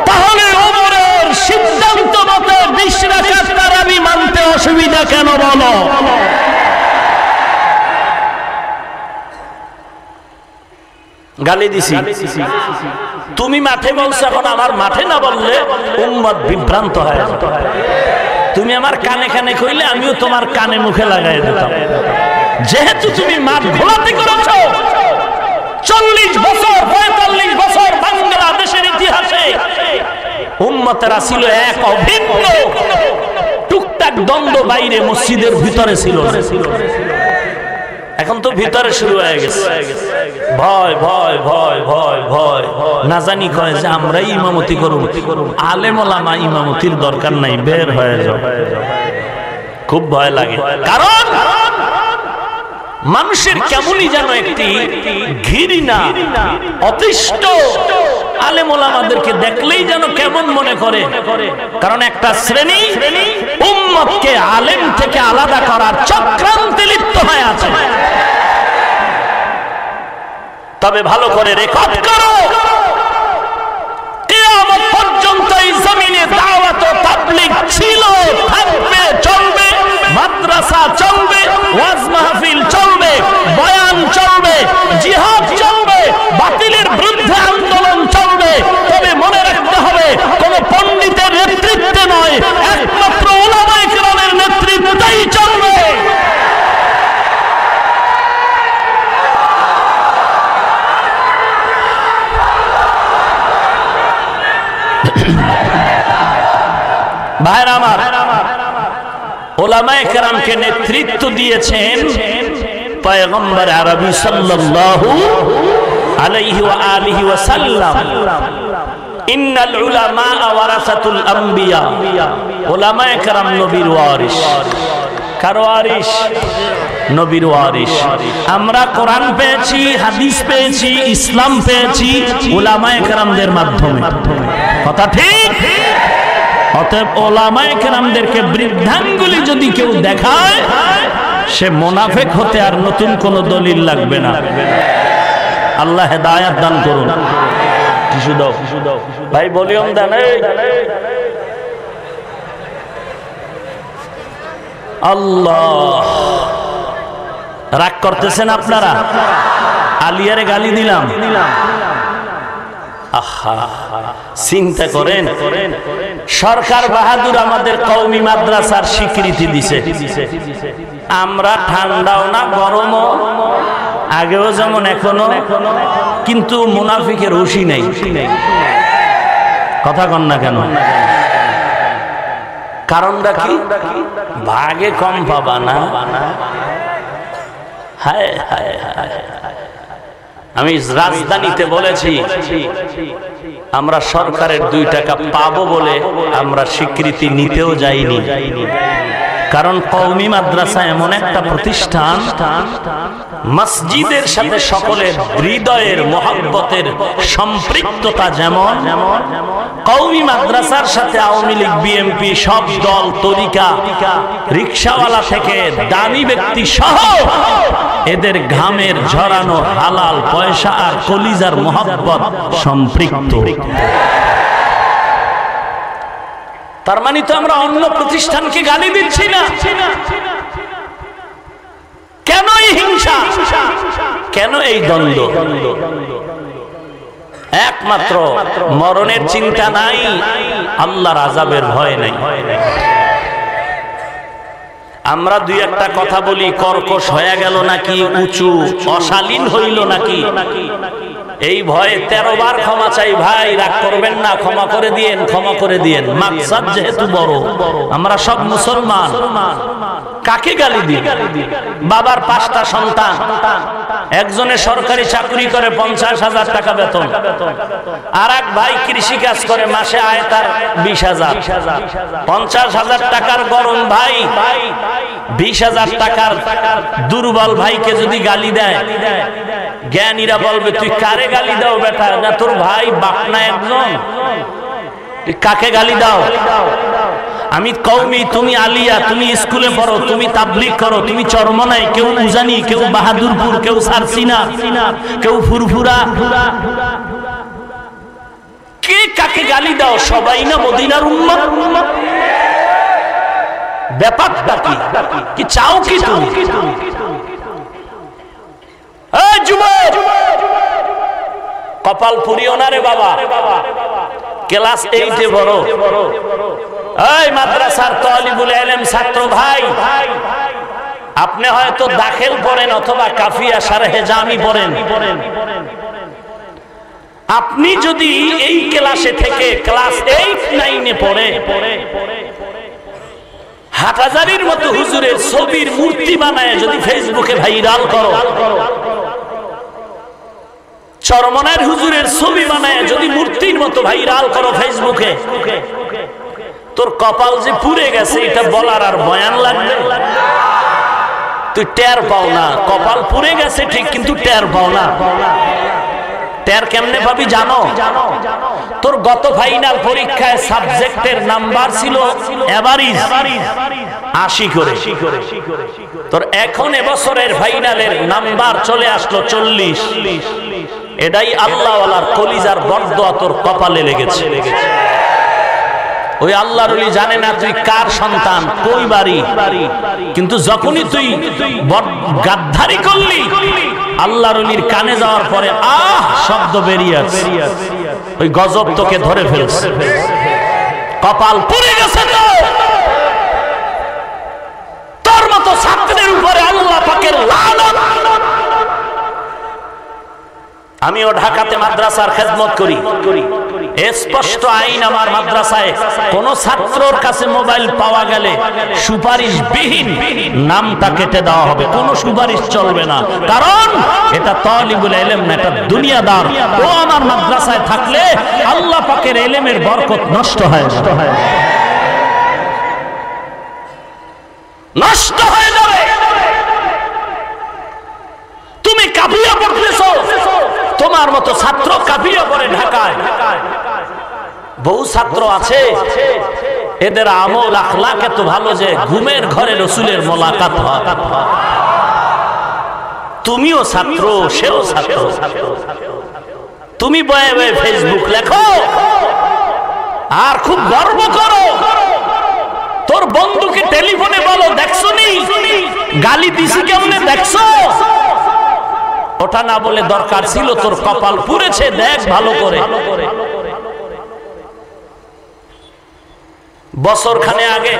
S1: তাহলে ওমরের সিদ্ধান্ত মতে 20 রাকাত তারাবি মানতে অসুবিধা কেন বলো? গালি দিছি, তুমি মাঠে বলছো, এখন আমার মাঠে না বললে উম্মত বিভ্রান্ত হয়। তুমি আমার কানে কানে কইলে আমিও তোমার কানে মুখে লাগাই দিতাম। যেহেতু তুমি মাঠ ঘোলাতে করেছো, 40 বছর 45 বছর বাংলাদেশের ইতিহাসে উম্মতেরা ছিল এক অভিন্ন, টুকটাক দ্বন্দ্ব বাইরে মসজিদের ভিতরে ছিল। এখন তো ভিতরে শুরু হয়ে গেছে ভয় ভয় ভয় ভয় ভয়, না জানি কয় যে আমরাই ইমামতি করব, আলেম ওলামা ইমামতির দরকার নাই, বের হয়ে যাও। খুব ভয় লাগে, কারণ মানুষের কেমনই যেন একটি ঘৃণা, অতিষ্ঠ আলেম ওলামাদেরকে দেখলেই যেন কেমন মনে করে। কারণ একটা শ্রেণী উম্মতকে আলেম থেকে আলাদা করার চক্রান্তে লিপ্ত হয়ে আছে। তবে ভালো করে রেকর্ড করো, কিয়ামত পর্যন্ত এই জমিনে দাওয়াত ও তাবলীগ ছিল, থাকবে, চলবে, মাদ্রাসা চলবে, ওয়াজ মাহফিল চলবে, বয়ান চলবে, জিহাদ চলবে, বাতিলের বিরুদ্ধে আন্দোলন চলবে। তবে মনে রাখতে হবে, কোন পণ্ডিতের নেতৃত্বে নয়, একমাত্র উলামায়ে কেরামের নেতৃত্বেই চলবে। ভাইরা আমার, উলামায়ে কেরামকে নেতৃত্ব দিয়েছেন পয়গম্বর আরবি সাল্লাল্লাহু আলাইহি ওয়া আলিহি ওয়া সাল্লাম। ইন্নাল উলামা ওয়ারাসাতুল আম্বিয়া, উলামায়ে কেরাম নবীর ওয়ারিস। কার ওয়ারিস? নবীর ওয়ারিস। আমরা কোরআন পেয়েছি, হাদিস পেয়েছি, ইসলাম পেয়েছি উলামায়ে কেরামদের মাধ্যমে। কথা ঠিক? অতএব উলামায়ে কেরামদেরকে বৃদ্ধাঙ্গুলি যদি কেউ দেখায়, সে মুনাফিক হতে আর নতুন কোন দলিল লাগবে না। আল্লাহ হেদায়েত দান করুন। টিস্যু দাও ভাই, ভলিউম দেন। আল্লাহ, রাগ করতেছেন আপনারা? আলিয়ারে গালি দিলাম, আহা চিন্তা করেন। সরকার বাহাদুর আমাদের কওমি মাদ্রাসার স্বীকৃতি দিছে। আমরা ঠান্ডাও না গরমও, আগেও যেমন এখনো, কিন্তু মুনাফিকের হুঁশি নেই। কথা কন না কেন? কারণটা কি? ভাগে কম পাবা না। হায় হায় হায়, আমি রাজধানীতে বলেছি আমরা সরকারের 2 টাকা পাবো বলে আমরা স্বীকৃতি নিতেও যাইনি। কারণ কওমি মাদ্রাসা এমন একটা প্রতিষ্ঠান, মসজিদের সাথে সকলের হৃদয়ের মহব্বতের সম্পৃক্ততা যেমন, কওমি মাদ্রাসার সাথে আওয়ামী লীগ, বিএনপি, সব দল, তরিকা, রিকশাওয়ালা থেকে দামি ব্যক্তি সহ এদের ঘামের ঝরানো হালাল পয়সা আর কলিজার মহব্বত সম্পৃক্ত। তার মানে তো আমরা অন্য প্রতিষ্ঠানকে গালি দিচ্ছি না। কেন এই হিংসা, কেন এই দ্বন্দ্ব? একমাত্র মরণের চিন্তা নাই, আল্লাহর আযাবের ভয় নাই। আমরা 2-1টা কথা বলি, কর্কশ হয়ে গেল নাকি, উঁচু অশালীন হইল নাকি, এই ভয়ে 13 বার ক্ষমা চাই। ভাই রাগ করবেন না, ক্ষমা করে দিয়েন, ক্ষমা করে দিয়েন। মাকসাদ যেহেতু বড়, আমরা সব মুসলমান, কাকে গালি দিই? বাবার 5টা সন্তান, একজনে সরকারি চাকরি করে 50,000 টাকা বেতন, আর এক ভাই কৃষি কাজ করে, মাসে আয় তার 20,000। 50,000 টাকার গরম ভাই 20,000 টাকার দুর্বল ভাইকে যদি গালি দেয়, জ্ঞানীরা বলবে তুই কারে গালি দাও বেটা? না তোর ভাই বাপনা একজন, কাকে গালি দাও? আমি কওমি, তুমি আলিয়া, তুমি স্কুলে পড়ো, তুমি তাবলীগ করো, তুমি চরমনাই, কেউ উজানি, কেউ বাহাদুরপুর, কেউ সারসিনা, কেউ ফুরফুরা, কে কাকে গালি দাও? সবাই না মদিনার উম্মত। ব্যাপারটা কি চাও কি তুমি? এই যুবক, কপাল পুরিও না রে বাবা, ক্লাস 8-এ বড়। এই মাদ্রাসার তালিবুল ইলম ছাত্র ভাই, আপনি হয়তো দাখিল পড়েন অথবা কাফিয়া শারহে জামি পড়েন। আপনি যদি এই ক্লাসে থেকে ক্লাস 8-9-এ পড়ে হাটহাজারির মতো হুজুরের ছবির মূর্তি বানায় যদি ফেসবুকে ভাইরাল করো, চরমনার হুজুরের ছবি বানায় যদি মূর্তির মতো ভাইরাল করো ফেসবুকে, তোর কপাল যে পুড়ে গেছে এটা বলার আর বয়ান লাগবে? তুই টের পাও না, কপাল পুড়ে গেছে ঠিক, কিন্তু টের পাও না। টের কেমনে পাবি জানো? তোর গত ফাইনাল পরীক্ষায় সাবজেক্টের নাম্বার ছিল এভারেজ 80 করে, তোর এখন এবছরের ফাইনালের নাম্বার চলে আসলো 40। এটাই আল্লাহওয়ালার কলিজার বরদোয়া তোর কপালে লেগেছে। ওই আল্লাহর ওলি জানে না তুই কার সন্তান, কই বাড়ি, কিন্তু যখনই তুই গাদ্দারি করলি, আল্লাহর ওলির কানে যাওয়ার পরে আহ শব্দ বেরিয়ে আসে, ওই গজব তোকে ধরে ফেলছে, কপাল পুড়ে গেছে। তোর মতো ছাত্রের উপরে আল্লাহ পাকের লানত। আমিও ঢাকাতে মাদ্রাসার খেদমত করি, স্পষ্ট আইন আমার মাদ্রাসায় কোন ছাত্রর কাছে মোবাইল পাওয়া গেলে সুপারিশবিহীন নামটা কেটে দেওয়া হবে, কোনো সুপারিশ চলবে না। কারণ এটা তালিবুল ইলম না, এটা দুনিয়াদার। ও আমার মাদ্রাসায় থাকলে আল্লাহ পাকের ইলমের বরকত নষ্ট হয়, নষ্ট হয়ে যাবে। তুমি কাফিয়া পড়তেছো, তোমার মতো ছাত্র কাফিয়া পড়ে ঢাকায়। বহু ছাত্র আছে এদের আমল আখলাক এত ভালো যে ঘুমের ঘরে রাসূলের মোলাকাত হয়। তুমিও ছাত্র, সেও ছাত্র। তুমি বয়ে বয়ে ফেসবুক লেখো আর খুব গর্ব করো, তোর বন্ধুকে টেলিফোনে বলো দেখছো নি গালি দিছি কেমনে দেখছো। ওটা না বলে দরকার ছিল তোর কপাল পুড়েছে, দেখ ভালো করে। বছরখানে আগে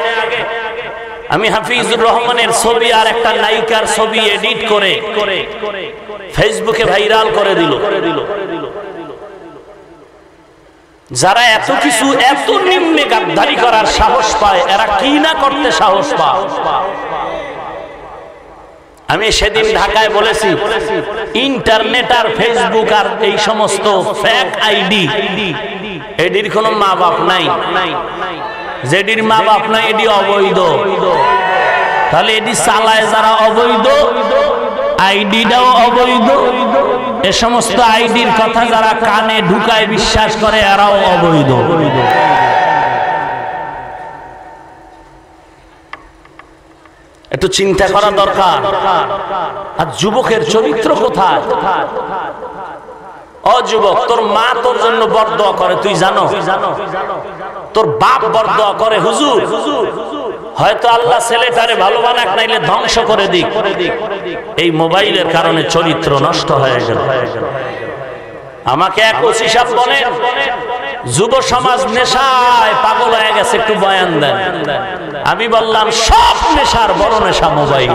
S1: আমি হাফিজুর রহমানের ছবি আর একটা নায়িকার ছবি এডিট করে ফেসবুকে ভাইরাল করে দিল। যারা এত কিছু এত নিম্নে গাদ্দারি করার সাহস পায়, এরা কি না করতে সাহস পায়। আমি সেদিন ঢাকায় বলেছি, ইন্টারনেট আর ফেসবুক আর এই সমস্ত ফেক আইডি, এটির কোনো মা বাপ নাই। যেটির মা বাপ নাই এটি অবৈধ। তাহলে এটি চালায় যারা অবৈধ, আইডিটাও অবৈধ। এ সমস্ত আইডির কথা যারা কানে ঢুকায় বিশ্বাস করে, এরাও অবৈধ। একটু চিন্তা করা দরকার। আর যুবকের চরিত্র কোথায়? ও যুবক, তোর মা তোর জন্য বরদোয়া করে, তুই জানো? তোর বাপ বরদোয়া করে, হুজুর হয়তো আল্লাহ ছেলেটারে ভালো বানাক, নাইলে ধ্বংস করে দিক। এই মোবাইলের কারণে চরিত্র নষ্ট হয়ে গেল। আমাকে এক ওসি সাহেব বলেন, যুব সমাজ নেশায় পাগল হয়ে গেছে, একটু বয়ান দেন। আমি বললাম, সব নেশার বড় নেশা মোবাইল।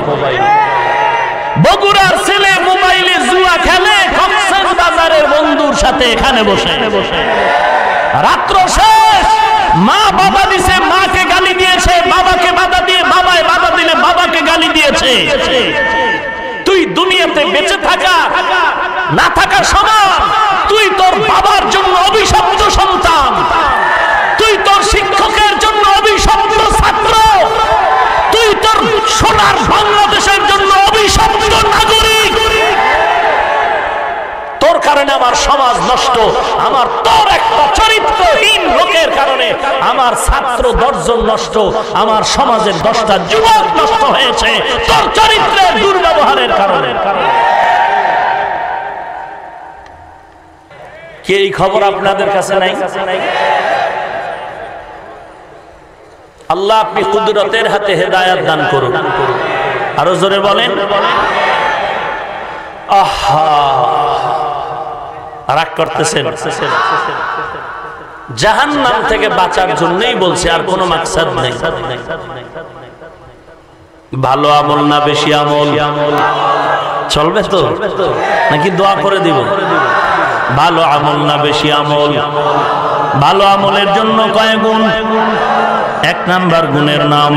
S1: বগুড়ার ছেলে মোবাইলে জুয়া খেলে কক্সবাজারের বন্ধুর সাথে এখানে বসে। রাত্র শেষ, মা বাবা দিছে, মাকে গালি দিয়েছে, বাবাকে বাধা দিয়ে বাবায় বাধা দিলে বাবাকে গালি দিয়েছে। তুই দুনিয়াতে বেঁচে থাকা না থাকা সমান। তুই তোর বাবার জন্য অভিশপ্ত সন্তান, তুই তোর শিক্ষকের জন্য অভিশপ্ত ছাত্র, তুই তোর সোনার বাংলাদেশের জন্য অভিশপ্ত নাগরিক। তোর কারণে আমার সমাজ নষ্ট, আমার তোর একটা চরিত্রহীন লোকের কারণে আমার ছাত্র 10 জন নষ্ট, আমার সমাজের 10টা যুবক নষ্ট হয়েছে তোর চরিত্রের দুর্ব্যবহারের কারণে। কি এই খবর আপনাদের কাছে নাই? আল্লাহ আপনি কুদরতের হাতে হেদায়েত দান করুন। আরো জোরে বলেন। আহা, রাগ করতেছেন? জাহান্নাম থেকে বাঁচার জন্যই বলছে, আর কোনো মাকসাদ নেই। ভালো আমল না বেশি আমল? চলবে তো নাকি দোয়া করে দিব? ভালো আমল না বেশি আমল? ভালো আমলের জন্য কয় গুণ? 1 নাম্বার গুণের নাম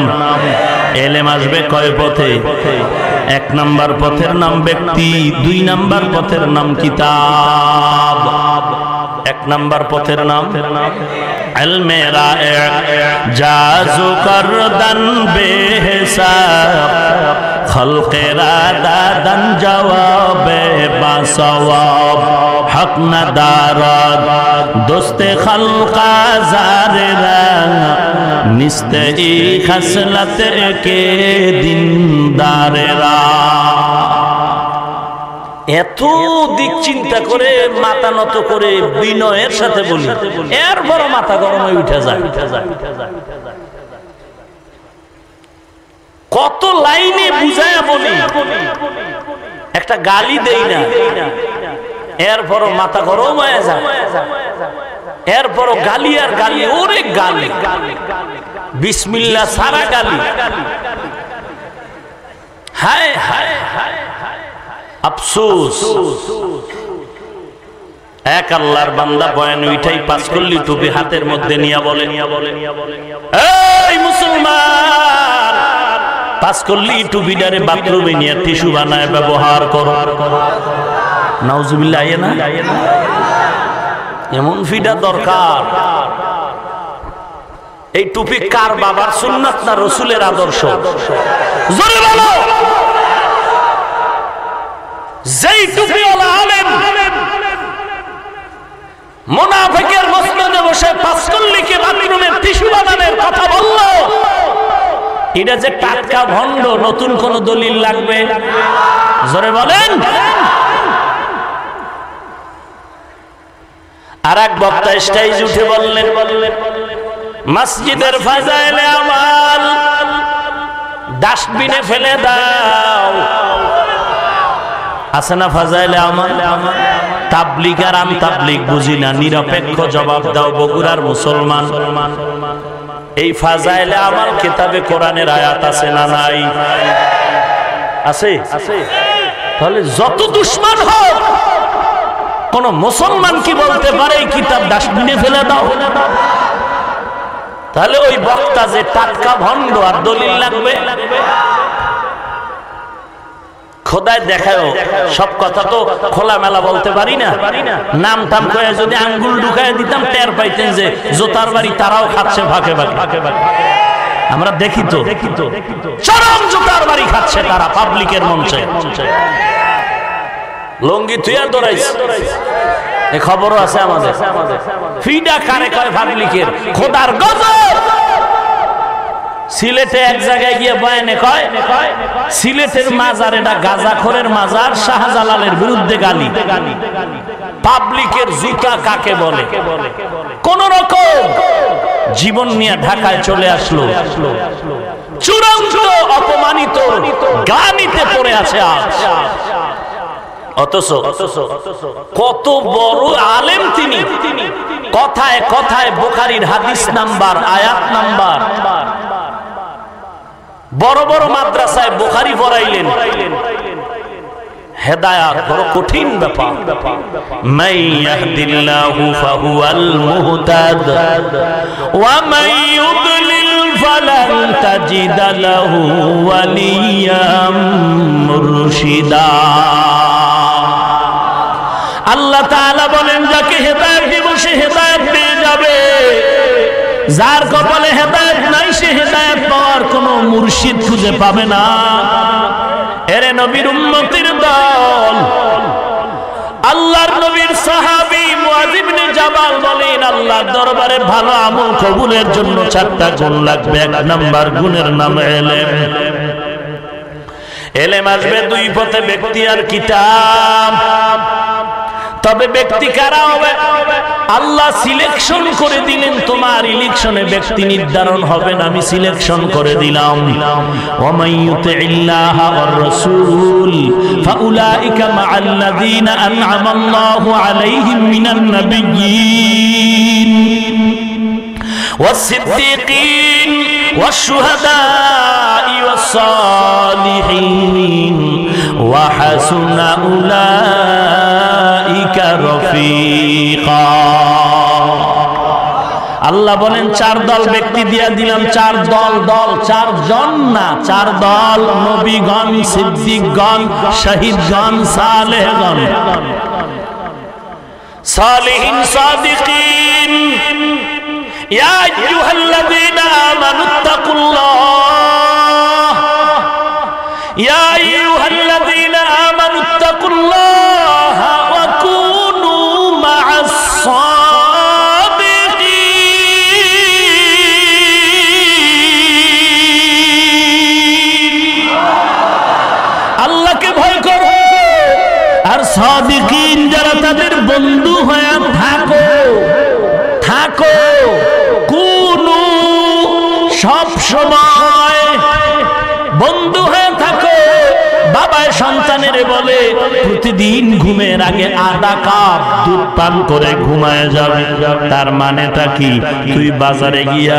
S1: এলেম আসবে কয় পথে? 1 নাম্বার পথের নাম ব্যক্তি, 2 নাম্বার পথের নাম কিতাব। 1 নাম্বার পথের নাম ইলমে রায়ে জাজু করদান বেহিসাব, খলকেরা দাদান জবাবে বাসওয়াব, হক নাদারাত দোস্তে খলকা জারেরা, নিস্তে ই খাসলত কে দিনদারেরা। এত দিক চিন্তা করে মাথা নত করে বিনয়ের সাথে বলি, এর বড় মাথা গরম হয়ে উঠে যায়। কত লাইনে বুঝায় বলি, একটা গালি দেই না, এরপরও মাথা গরম হয়ে যায়। এরপরও গালি আর গালি, ওরে গালি, বিসমিল্লাহ সারা গালি। হায় হায় আফসোস, এক আল্লাহর বান্দা বয়ান উঠাই 5 কল্লি টুপি হাতের মধ্যে নিয়ে বলে, এই মুসলমান, 5 কল্লি টুপিটারে বাথরুমে নিয়ে টিস্যু বানায় ব্যবহার করো। নাউজুবিল্লাহ, আইয়ে না? এমন ফিডা দরকার। এই টুপি কার বাবার সুন্নাত না রাসূলের আদর্শ? জোরে বলো। যেই টুপিওয়ালা আলেম মুনাফিকের মসনদে বসে 5 কল্লিকে বাথরুমের টিস্যু বানানোর কথা বলল, এটা যে টাটকা ভণ্ড, নতুন কোন দলিল লাগবে? জোরে বলেন। আর এক বক্তা স্টেজ উঠে বললেন, মসজিদের ফাজাইলে আমাল ডাস্টবিনে ফেলে দাও। আছে না ফাজাইলে আমাল? তাবলীগ আর আমি তাবলীগ বুঝি না, নিরপেক্ষ জবাব দাও বগুড়ার মুসলমান। এই ফাজাইলে আমাল কিতাবে কোরআনের আয়াত আছে না নাই? আছে। তাহলে যত দুশমন হোক, কোন মুসলমান কি বলতে পারে এই কিতাব ডাস্টবিনে ফেলে দাও? তাহলে ওই বক্তা যে টাটকা ভণ্ড, আর দলিল লাগবে? খোদায় দেখাও, সব কথা তো খোলামেলা বলতে পারি না। নাম টাম করে যদি আঙ্গুল ঢুকায় দিতাম, টের পাইতেন যে জোতার বাড়ি তারাও খাচ্ছে ভাগে ভাগে। আমরা দেখি তো চরম জোতার বাড়ি খাচ্ছে তারা পাবলিকের মঞ্চে। লঙ্গি তুইয়া দৌড়াইছে, এই খবরও আছে আমাদের। ফিডা কারে কয় পাবলিকের? খোদার গজব। সিলেটে এক জায়গায় গিয়ে বয়ানে কয়, সিলেটের মাজার এটা গাঁজাখোরের মাজার, শাহজালালের বিরুদ্ধে গালি। পাবলিকের জুতা কাকে বলে? কোন রকম জীবন নিয়ে ঢাকায় চলে আসলো, চূড়ান্ত অপমানিত গানিতে পড়ে আছে আজ। অথচ কত বড় আলেম তিনি, কথায় কথায় বুখারীর হাদিস নাম্বার, আয়াত নাম্বার, বড় বড় মাদ্রাসায় বুখারী পড়াইলেন। হেদায়েত বড় কঠিন ব্যাপার। মান ইয়াহদিল্লাহু ফাহুয়াল মুহতাদ ওয়া মান ইউদ্লিল ফালান তাজিদ লাহু ওয়ালিয়াম মুরশিদা। আল্লাহ তাআলা বলেন, যাকে হেদায়েত দিব সে হেদায়েত পেয়ে যাবে, যার কপালে হেদায়েত নাই সে হেদায়েত পাওয়ার কোনো মুর্শিদ খুঁজে পাবে না। এরে নবীর উম্মতের দল, আল্লাহর নবীর সাহাবী মুআয ইবনে জাবাল বলেন, আল্লাহর দরবারে ভালো আমল কবুলের জন্য 4টা গুণ লাগবে। 1 নাম্বার গুণের নাম ইলম। ইলম আসবে 2 পথে, ব্যক্তি আর কিতাব। তবে ব্যক্তি কারা হবে? আল্লাহ সিলেকশন করে দিলেন, তোমার ইলেকশনে ব্যক্তি নির্ধারণ হবে না, আমি সিলেকশন করে দিলাম। ওয়া মান ইউতিইল্লাহা ওয়ার রাসূল ফাউলাইকা মাআল্লাযীনা আন'আমা আল্লাহু আলাইহিম মিনান নাবিয়্যিন ওয়াস-সিদ্দীকিন ওয়াশ-শুহাদা'i ওয়াস-সালিহিন ওয়া হাসুনা উলাইকা রফিকা। আল্লাহ বলেন 4 দল ব্যক্তি দিয়া দিলাম। 4 দল, 4 জন না, 4 দল। নবীগণ, সিদ্দিকগণ, শহীদগণ, সালেহগণ, সালিহিন, সাদিকিন। ইয়া আইয়ুহাল্লাযীনা আমানুত্তাকুল্লাহ, ইয়া আইয়ুহাল্লাযীনা আমানুত্তাকুল্লাহ ওয়া কুনু মা'আস সাদিকিন। আল্লাহকে ভয় করো আর সাদিকিন যারা, তাদের বন্ধু হয়ে থাকো। কুনু, সব সময় বন্ধু হয়ে থাকো। বাবায় সন্তানের বলে প্রতিদিন ঘুমের আগে 1/2 কাপ দুধ পান করে ঘুমায় যাবে। তার মানেটা কি? তুই বাজারে গিয়া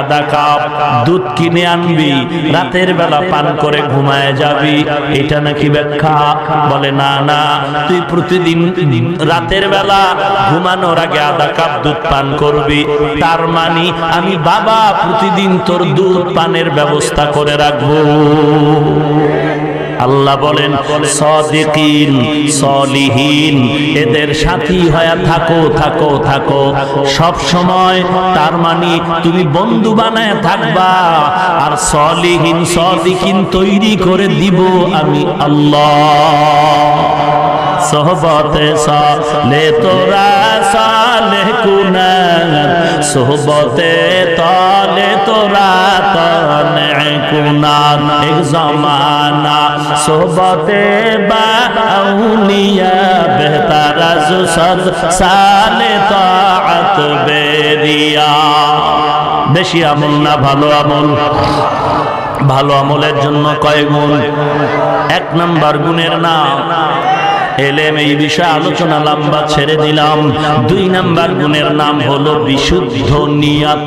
S1: 1/2 কাপ দুধ কিনে আনবি, রাতের বেলা পান করে ঘুমায় যাবি। এটা নাকি ব্যাখ্যা? বলে না না, তুই প্রতিদিন রাতের বেলা ঘুমানোর আগে 1/2 কাপ দুধ পান করবি। তার মানে আমি বাবা প্রতিদিন তোর দুধ পানের ব্যবস্থা করে রাখবো। আল্লাহ বলেন সাদিকিন, সলিহিন, এদের সাথী হয়ে থাকো সব সময়। তার মানে তুমি বন্ধু বানায় থাকবা। আর সলিহিন, সাদিকিন তৈরি করে দিব আমি আল্লাহ। সোহবতে সালে তোরা সালে কুনার, সোহবতে তালে তোরা তানে কুনার। এক জমানা সোহবতে বা আউলিয়া বেহতার আজ সালে তাআত বেরিয়া। বেশি আমল না ভালো আমল। ভালো আমলের জন্য কয় গুণ? 1 নাম্বার গুণের নাম এলেম, এই বিষয়ে আলোচনা লম্বা ছেড়ে দিলাম। 2 নাম্বার গুণের নাম হলো বিশুদ্ধ নিয়ত।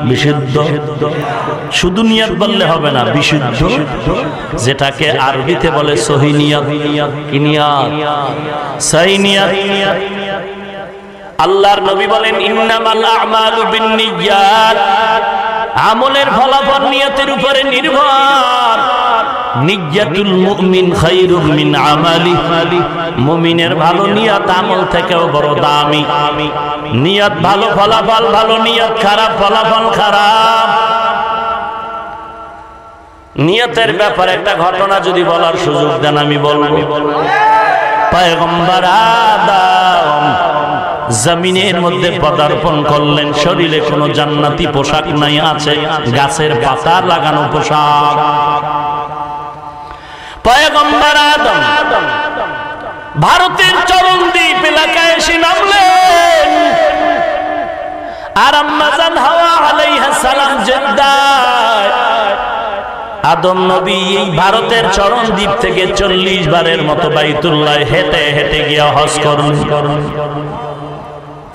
S1: বিশুদ্ধ, শুধু নিয়ত বললে হবে না, বিশুদ্ধ, যেটাকে আরবিতে বলে সহি নিয়ত। কি নিয়ত? সহি নিয়ত। আল্লাহর নবী বলেন ইন্নামাল আ'মালু বিন্নিয়াত, আমলের ফলাফল নিয়তের উপরে নির্ভর। নিয়্যাতুল মুমিন খায়রুম মিন আমালি, মুমিনের ভালো নিয়ত আমল থেকেও বড় দামি। নিয়ত ভালো, ফলাফল ভালো, নিয়ত খারাপ, ফলাফল খারাপ। নিয়তের ব্যাপারে একটা ঘটনা যদি বলার সুযোগ দেন আমি বলবো। পয়গম্বর আদম জমিনের মধ্যে পদার্পণ করলেন, শরীরে কোনো জান্নাতি পোশাক নাই, আছে গাছের পাতা লাগানো পোশাক। পয়গম্বর আদম ভারতের চরণদ্বীপ এলাকায় এসে নামলেন, আর আম্মা জান হাওয়া আলাইহিস সালাম জেদ্দায়। আদম নবী এই ভারতের চরণদ্বীপ থেকে 40 বারের মতো বাইতুল্লাহ হেঁটে হেঁটে গিয়ে হজ করলেন।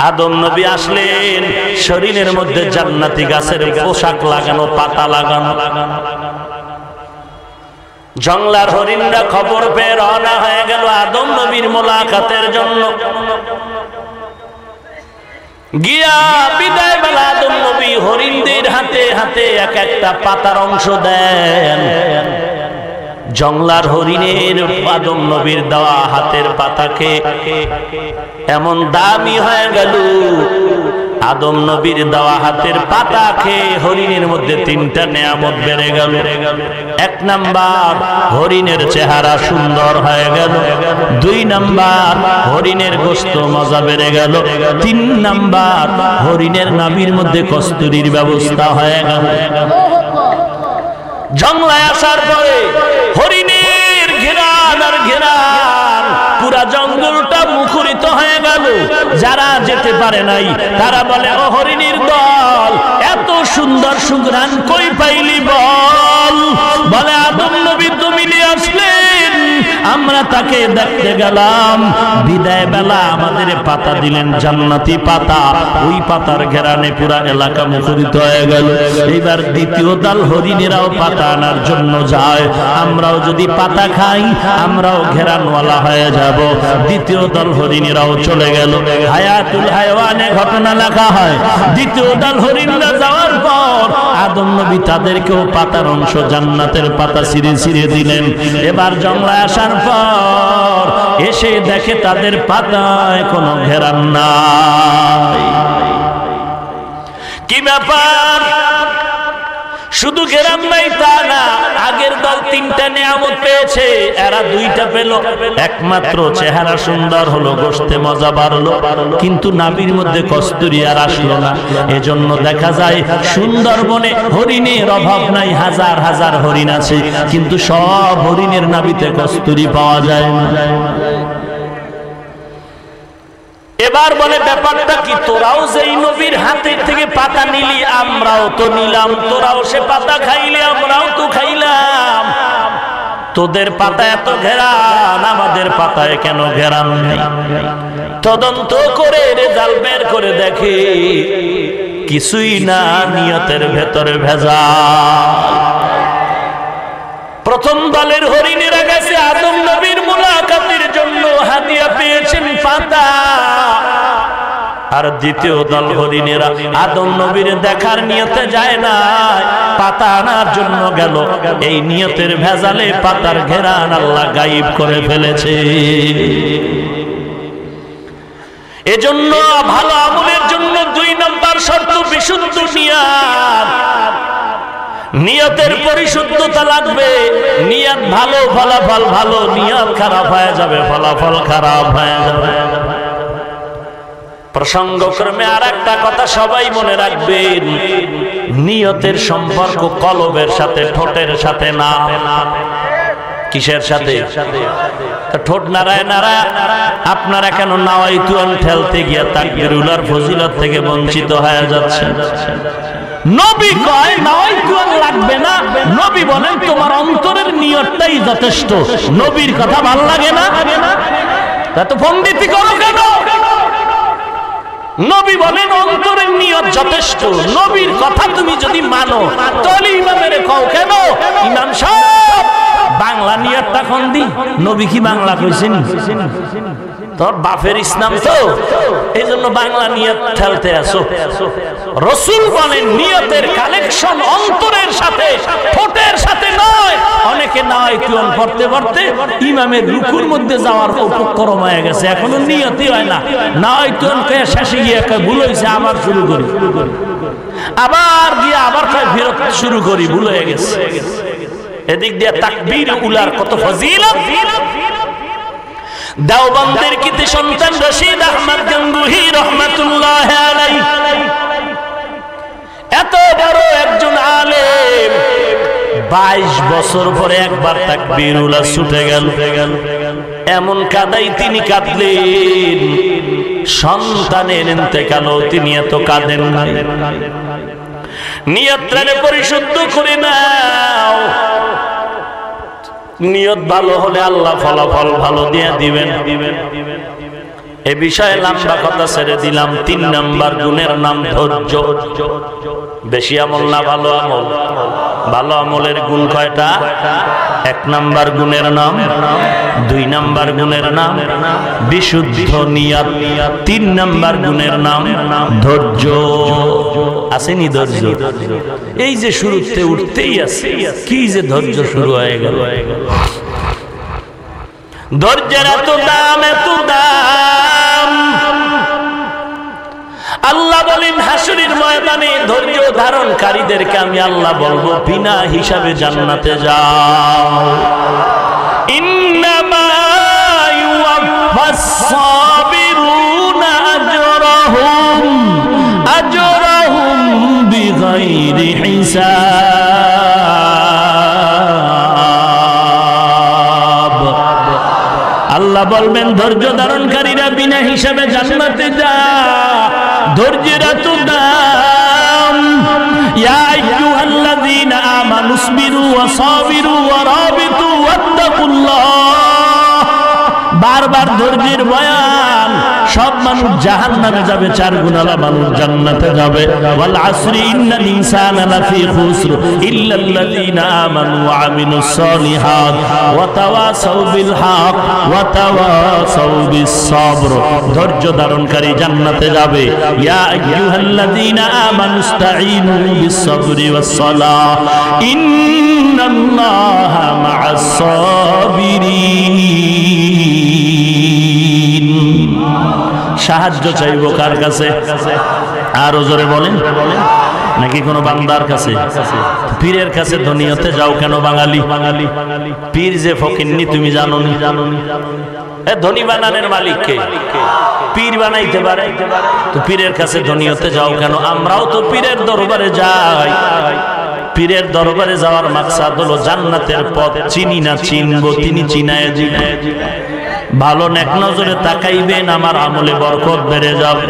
S1: আদম নবী আসলেন, শরীরের মধ্যে জান্নাতি গাছের পোশাক লাগানো, পাতা লাগানো। জংলার হরিণরা খবর পেয়ে রওনা হয়ে গেল আদম নবীর মোলাকাতের জন্য। গিয়া বিদায় বেলা আদম নবী হরিণদের হাতে হাতে এক একটা পাতার অংশ দেন। জংলার হরিণের আদম নবীর দেওয়া হাতের পাতাকে এমন দামি হয়ে গেল, আদম নবীর দেওয়া হাতের পাতা খেয়ে হরিণের মধ্যে 3টা নেয়ামত বেড়ে গেল। 1 নাম্বার, হরিণের চেহারা সুন্দর হয়ে গেল। 2 নাম্বার, হরিণের গোশত মজা বেড়ে গেল। 3 নাম্বার, হরিণের নাভির মধ্যে কস্তুরীর ব্যবস্থা হয়ে গেল। জংলায় আসার পরে হরিণের ঘেরান আর ঘেরান, পুরা জঙ্গলটা মুখরিত হয়ে গেল। যারা যেতে পারে নাই তারা বলে, ও হরিণীর দল, এত সুন্দর সুঘ্রাণ কই পাইলি বল? বলে আদম নবী তুমি নিয়ে আসলেন, আমরা তাকে দেখতে গেলাম, বিদায় বেলা আমাদের পাতা দিলেন, জান্নাতি পাতা। ওই পাতার ঘেরানে পুরা এলাকা মুখরিত হয়ে গেল। এবার দ্বিতীয় দল হরিণেরাও পাতা আনার জন্য যায়। আমরাও যদি পাতা খাই আমরাও ঘেরানওয়ালা হয়ে যাব। দ্বিতীয় দল হরিণেরাও চলে গেল। হায়াতুল হায়ওয়ানে ঘটনা লেখা হয়, দ্বিতীয় দল হরিণরা যাওয়ার পর আদম নবী তাদেরকেও পাতার অংশ, জান্নাতের পাতা ছিঁড়ে ছিঁড়ে দিলেন। এবার জংলায় আসার পর এসে দেখে তাদের পাতায় কোনো ঘেরান নাই। কি ব্যাপার? শুধু ঘেরান নাই তা না, আগের দল 3টা নিয়ামত পেয়েছে, এরা 2টা পেল। একমাত্র চেহারা সুন্দর হলো, গোশতে মজা বাড়লো, কিন্তু নাভির মধ্যে কস্তুরী আর আসলো না। এজন্য দেখা যায় সুন্দরবনে হরিণের অভাব নাই, হাজার হাজার হরিণ আছে, কিন্তু সব হরিণের নাভিতে কস্তুরী পাওয়া যায় না। এবার বলে ব্যাপারটা কি? তোরাও যেই নবীর হাতের থেকে পাতা নিলি আমরাও তো নিলাম, তোরাও সে পাতা খাইলে আমরাও তো খাইলাম। তোদের পাতা এত ঘেরান, আমাদের পাতায় কেন ঘেরান নেই? তদন্ত করে রেজাল্ট বের করে দেখে কিছুই না, নিয়তের ভেতরে ভেজাল। প্রথম দলের হরিণেরা গেছে আদম নবীর মুলাকাতের জন্য, হাদিয়া পেয়েছেন পাতা। আর দ্বিতীয় দল হরিণেরা আদম নবীর দেখার নিয়তে যায় না, পাতা আনার জন্য গেল। এই নিয়তের ভেজালে পাতার ঘেরান আল্লাহ গায়েব করে ফেলেছে। এজন্য ভালো আমলের জন্য 2 নম্বর শর্ত বিশুদ্ধ নিয়ত। নিয়তের পরিশুদ্ধতা লাগবে। নিয়ত ভালো, ফলাফল ভালো। নিয়ত খারাপ হয়ে যাবে, ফলাফল খারাপ হয়ে যাবে। প্রসঙ্গক্রমে আর একটা কথা সবাই মনে রাখবেন, নিয়তের সম্পর্ক কলবের সাথে, ঠোঁটের সাথে না। কিসের সাথে? ঠোঁট নাড়ায় নাড়ায় আপনারা কেন নাওয়াইতু আন ঠেলতে গিয়া তাকবীরুল্লাহর ফজিলত থেকে বঞ্চিত হয়ে যাচ্ছেন? নবী কয় নাওয়াইতু আন লাগবে না, নবী বলেন তোমার অন্তরের নিয়তটাই যথেষ্ট। নবীর কথা ভালো লাগে না? তা তো পণ্ডিতি করো কেন? নবী বলেন অন্তরের নিয়ত যথেষ্ট। নবীর কথা তুমি যদি মানো তাহলে ইমামের কও কেন ইমাম সাহেব বাংলা নিয়তটা কোন দি? নবী কি বাংলা কইছেন? তোর বাপের ইসলাম তো, এই জন্য বাংলা নিয়ত ঠেলতে আসো। রাসূল বলেন নিয়তের কালেকশন অন্তরের সাথে, ঠোঁটের সাথে নয়। অনেকে নয় কিয়ন পড়তে পড়তে ইমামের রুকুর মধ্যে যাওয়ার উপক্রম হয়ে গেছে, এখনো নিয়তই হয় না। নয় কিয়ন কয়ে শেষে গিয়ে ভুল হয়েছে, আবার শুরু করি, আবার গিয়ে আবার ফেরত শুরু করি, ভুল হয়ে গেছে। এদিক দিয়ে তাকবীর উলার কত ফজিলত। দেওবন্দের কৃতি সন্তান রশিদ আহমদ গঙ্গুহি রহমাতুল্লাহ আলাইহি এত বড় একজন আলেম, 22 বছর পরে একবার তাকবীর উলা ছুটে গেল। এমন কাদাই তিনি কাঁদলেন, সন্তানের ইন্তেকালও তিনি এত কাঁদেন নাই। নিয়তটাকে পরিশুদ্ধ করে নাও। নিয়ত ভালো হলে আল্লাহ ফলাফল ভালো দিয়ে দিবেন। এ বিষয়ে লম্বা কথা ছেড়ে দিলাম। 3 নাম্বার গুণের নাম ধৈর্য। বেশি আমল না ভালো আমল? ভালো আমলের গুণ কয়টা? 1 নাম্বার গুণের নাম, 2 নাম্বার গুণের নাম বিশুদ্ধ নিয়ত, 3 নাম্বার গুণের নাম ধৈর্য। আসেনি ধৈর্য? এই যে শুরুতে উঠতেই আছে, কি যে ধৈর্য শুরু হয়ে গেল। ধৈর্যের এত দাম, এত দাম। আল্লাহ বলেন হাসরের ময়দানে ধৈর্য ধারণকারীদেরকে আমি আল্লাহ বলবো বিনা হিসাবে জান্নাতে যাও। ইন্নামা ইউওয়াফাস সাবিরুনা আজরাহুম বিগাইরি হিসাব। আল্লাহ বলবেন ধৈর্য ধারণকারীরা বিনা হিসাবে জান্নাতে যায়। ধৈর্যের এত দাম। ইয়া আইয়ুহাল্লাযীনা আমানুসবিরু ওয়া সাবিরু ওয়া রাবিতু ওয়াত্তাকুল্লাহ। বারবার ধৈর্যের বয়ান। সব মানুষ জাহান্নামে যাবে, 4 গুণালা মানুষ জান্নাতে যাবে। ওয়াল আসরি ইন্নাল ইনসানা লাফি খুসর ইল্লাল্লাযীনা আমানু ওয়া আমিলুস সালিহাত ওয়া তাওয়াসাউ বিল হক ওয়া তাওয়াসাউ বিস সবর। ধৈর্য ধারণকারী জান্নাতে যাবে। ইয়া আইয়ুহাল্লাযীনা আমানুস্তাঈনু বিস সাবরি ওয়াস সালাহ ইন্নাল্লাহা মা'আস সাবিরিন। সাহায্য চাইবো কার কাছে? আরো জোরে বলেন। নাকি কোন বান্দার কাছে? পীরের কাছে দুনিয়াতে যাও কেন বাঙালি? পীর যে ফকিন্নি তুমি জানো নি? এ ধনী বানানের মালিক কে? পীর বানাইতে পারে তো পীরের কাছে দুনিয়াতে যাও কেন? আমরাও তো পীরের দরবারে যাই। পীরের দরবারে যাওয়ার মাকসাদ হলো জান্নাতের পথ চিনি না, চিনবো, তিনি চিনায় দিবেন। ভালো নেক নজরে তাকাইবেন, আমার আমলে বরকত বেড়ে যাবে।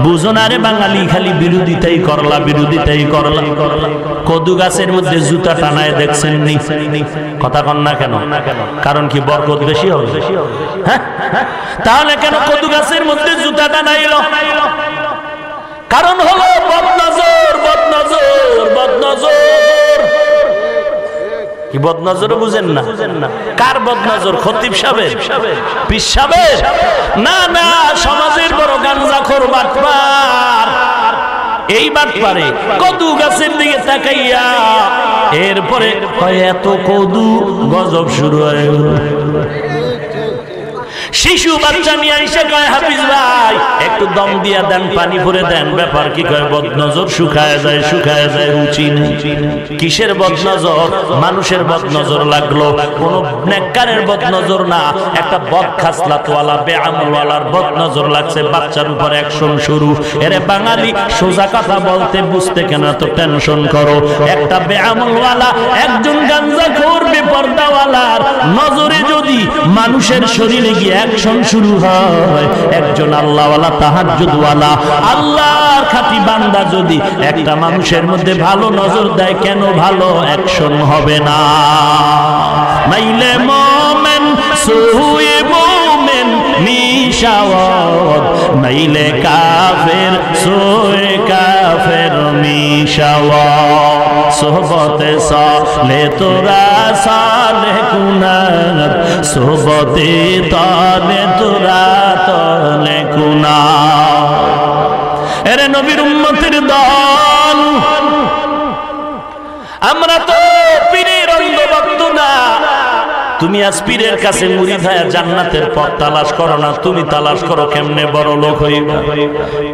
S1: বুঝো না রে বাঙালি, খালি বিরোধিতাই করলা, বিরোধিতাই করলা। কদু গাছের মধ্যে জুতা টানায় দেখছেন নি? কথা কন না কেন? কারণ কি বরকত বেশি হবে? হ্যাঁ, তাহলে কেন কদু গাছের মধ্যে জুতা টানাইলো? কারণ হলো বদনজর, বদনজর, বদনজর। কি বদনজর বুঝেন না? কার বদনজর? খতিব সাহেবের, পীর সাহেবের? না না, সমাজের বড় গাঞ্জাখোর বাটপার। এই বাটপারে কদু গাছের দিকে তাকাইয়া এরপরে এত কদু, গজব শুরু হয়ে গেল। শিশু বাচ্চা নিয়ে এসে কয় হাফিজ ভাই একটু দম দিয়া দেন, পানি ভরে দেন। ব্যাপার কি? কয় বদনজর শুকায় যায়, শুকায় যায়, রুচি নেই। কিসের বদনজর? মানুষের বদনজর লাগলো, কোন নেককারের বদনজর না, একটা বদখাসলাতওয়ালা বেআমলওয়ালার বদনজর লাগছে। বাচ্চার উপর অ্যাকশন শুরু। এরে বাঙালি, সোজা কথা বলতে বুঝতে কেন এত টেনশন করো? একটা বেআমলওয়ালা, একজন গাঞ্জাখোর বেপরদাওয়ালার নজরে যদি মানুষের শরীরে গিয়ে অ্যাকশন শুরু হয়, একজন আল্লাহওয়ালা, তাহাজ্জুদওয়ালা, আল্লাহর খাঁটি বান্দা যদি একটা মানুষের মধ্যে ভালো নজর দেয়, কেন ভালো অ্যাকশন হবে না? নাইলে মোমেন সুয়ে মোমেন মিশাওয়াত নাইলে কাফের সোয়ে কাফের মিশাওয়াত সোহবতে সালে তোরা সালে কুনাত সোহবতে তালে তোরা তালে কুনাত এরে নবীর উম্মতের দল আমরা তো পীরের অন্ধভক্ত না তুমি আজ পীরের কাছে মুরিদ হয়ে জান্নাতের পথ তালাশ করো না তুমি তালাশ করো কেমনে বড় লোক হইবা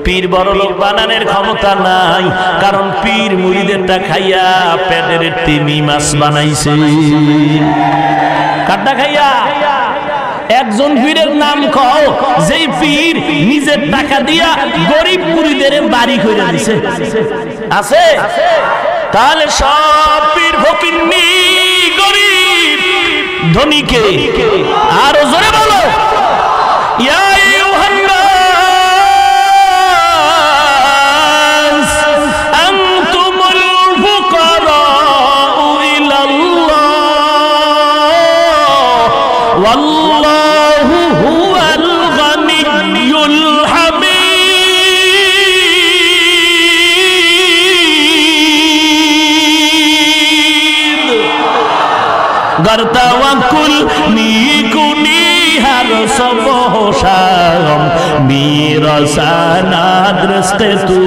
S1: পীর বড় লোক বানানোর ক্ষমতা নাই কারণ পীর মুরিদেরটা খাইয়া পেটের তিমি মাছ বানাইছে কাটটা খাইয়া একজন পীরের নাম কও যেই পীর নিজের টাকা দিয়া গরিব মুরিদের বাড়ি কইরা দিছে আছে তাহলে সব পীর ফকিন্নি গরিব ধনীকে আর জোরে বলো ইয়া আইয়ুহান নাস আনতুমুল ফুকারাউ ইলাল্লাহ ওয়াল্লাহু হুয়াল গানিয়্যুল হামিদ गर तवक्कुल नीकुनी हर सब शाम मेरा सना दृष्टे तू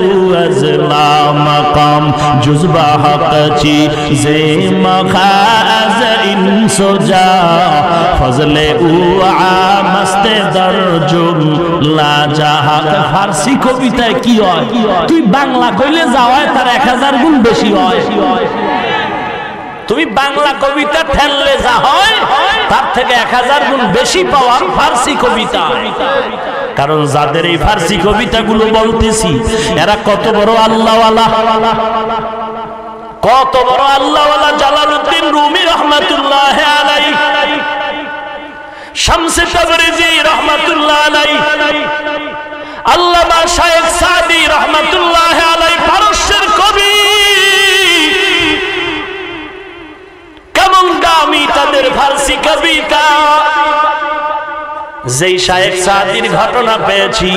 S1: अज़ला मकाम जुज़बा हक़ची ज़े मखाज़ इन सोजा फज़ले उआ मस्ते दर्जुम ला जहा फारसी कविता की হয় তুই বাংলা কইলে যাওয়ায় তার 1000 গুণ বেশি হয় তুমি বাংলা কবিতা ঠেললে যা হয় তার থেকে 1000 গুণ বেশি পাওয়া ফারসি কবিতা কারণ যাদের এই ফারসি কবিতাগুলো বলতেছি এরা কত বড় আল্লাহওয়ালা কত বড় আল্লাহওয়ালা জালালউদ্দিন রুমি রাহমাতুল্লাহ আলাইহি শামসে তাবরিজি রাহমাতুল্লাহ আলাইহি আল্লামা শাইখ সাদি রাহমাতুল্লাহ আলাইহি পারস্যের কবি কেমন দামি তাদের ফারসি কবিতা যেই শায়েখ সাদির ঘটনা পেয়েছি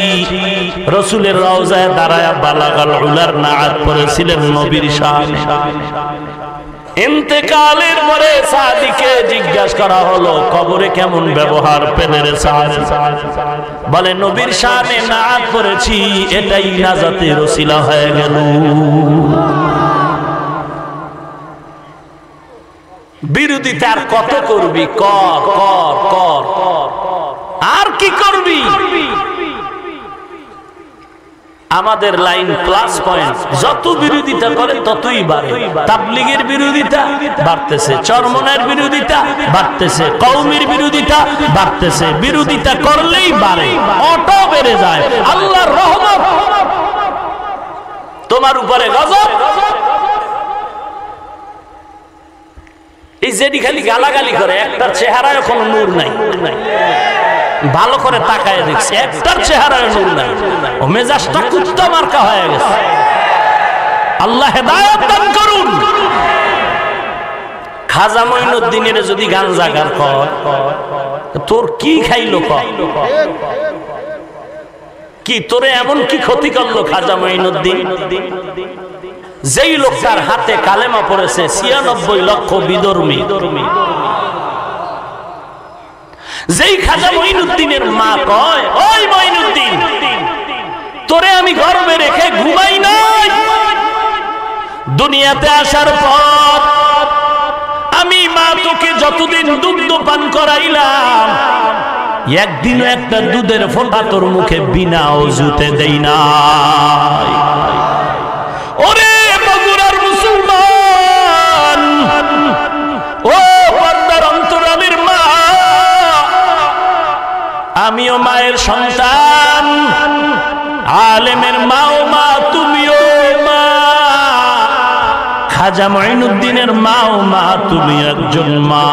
S1: রাসূলের রওজায় দাঁড়ায়া বালাগাল উলার নাআত পড়েছিলেন নবীর শানে ইন্তেকালের পরে সাদিকে জিজ্ঞাসা করা হলো কবরে কেমন ব্যবহার পেলেন সাদ বলে নবীর শানে নাআত পড়েছি এটাই নাজাতের ওসিলা হয়ে গেল বিরোধিতার কত করবি কর কর কর আর কি করবি আমাদের লাইন প্লাস পয়েন্ট যত বিরোধিতা করে ততই বাড়ে তাবলীগের বিরোধিতা বাড়তেছে চরমনের বিরোধিতা বাড়তেছে কওমের বিরোধিতা বাড়তেছে বিরোধিতা করলেই বাড়ে অটো বেড়ে যায় আল্লাহর রহমত তোমার উপরে গজব এই যেটি খালি গালাগালি করে একটার চেহারায় কোনো নূর নাই ভালো করে তাকায় দেখছে একটার চেহারায় নূর নাই ও মেজাজটা কুত্তা মার্কা হয়ে গেছে আল্লাহ হেদায়েত দান করুন খাজা মঈনুদ্দিনের যদি গাঞ্জাগার কর তোর কি খাইলো কর কি তোরে এমন কি ক্ষতি করলো খাজা মঈনুদ্দিন যেই লোকটার হাতে কালেমা পড়েছে 96 লক্ষ বিধর্মী যেই খাজা মঈনুদ্দিনের মা কয় ওই মঈনুদ্দিন তোরে আমি গর্বে রেখে ঘুমাই নাই দুনিয়াতে আসার পর আমি মা তোকে যতদিন দুগ্ধ পান করাইলাম একদিনও একটা দুধের ফোঁটা তোর মুখে বিনা ওযুতে দেই না ওরে বগুড়ার মুসলমান ও পর্দার অন্তরালের মা আমিও মায়ের সন্তান আলেমের মাও মা তুমিও মা খাজা মঈনুদ্দিনের মাও মা তুমি একজন মা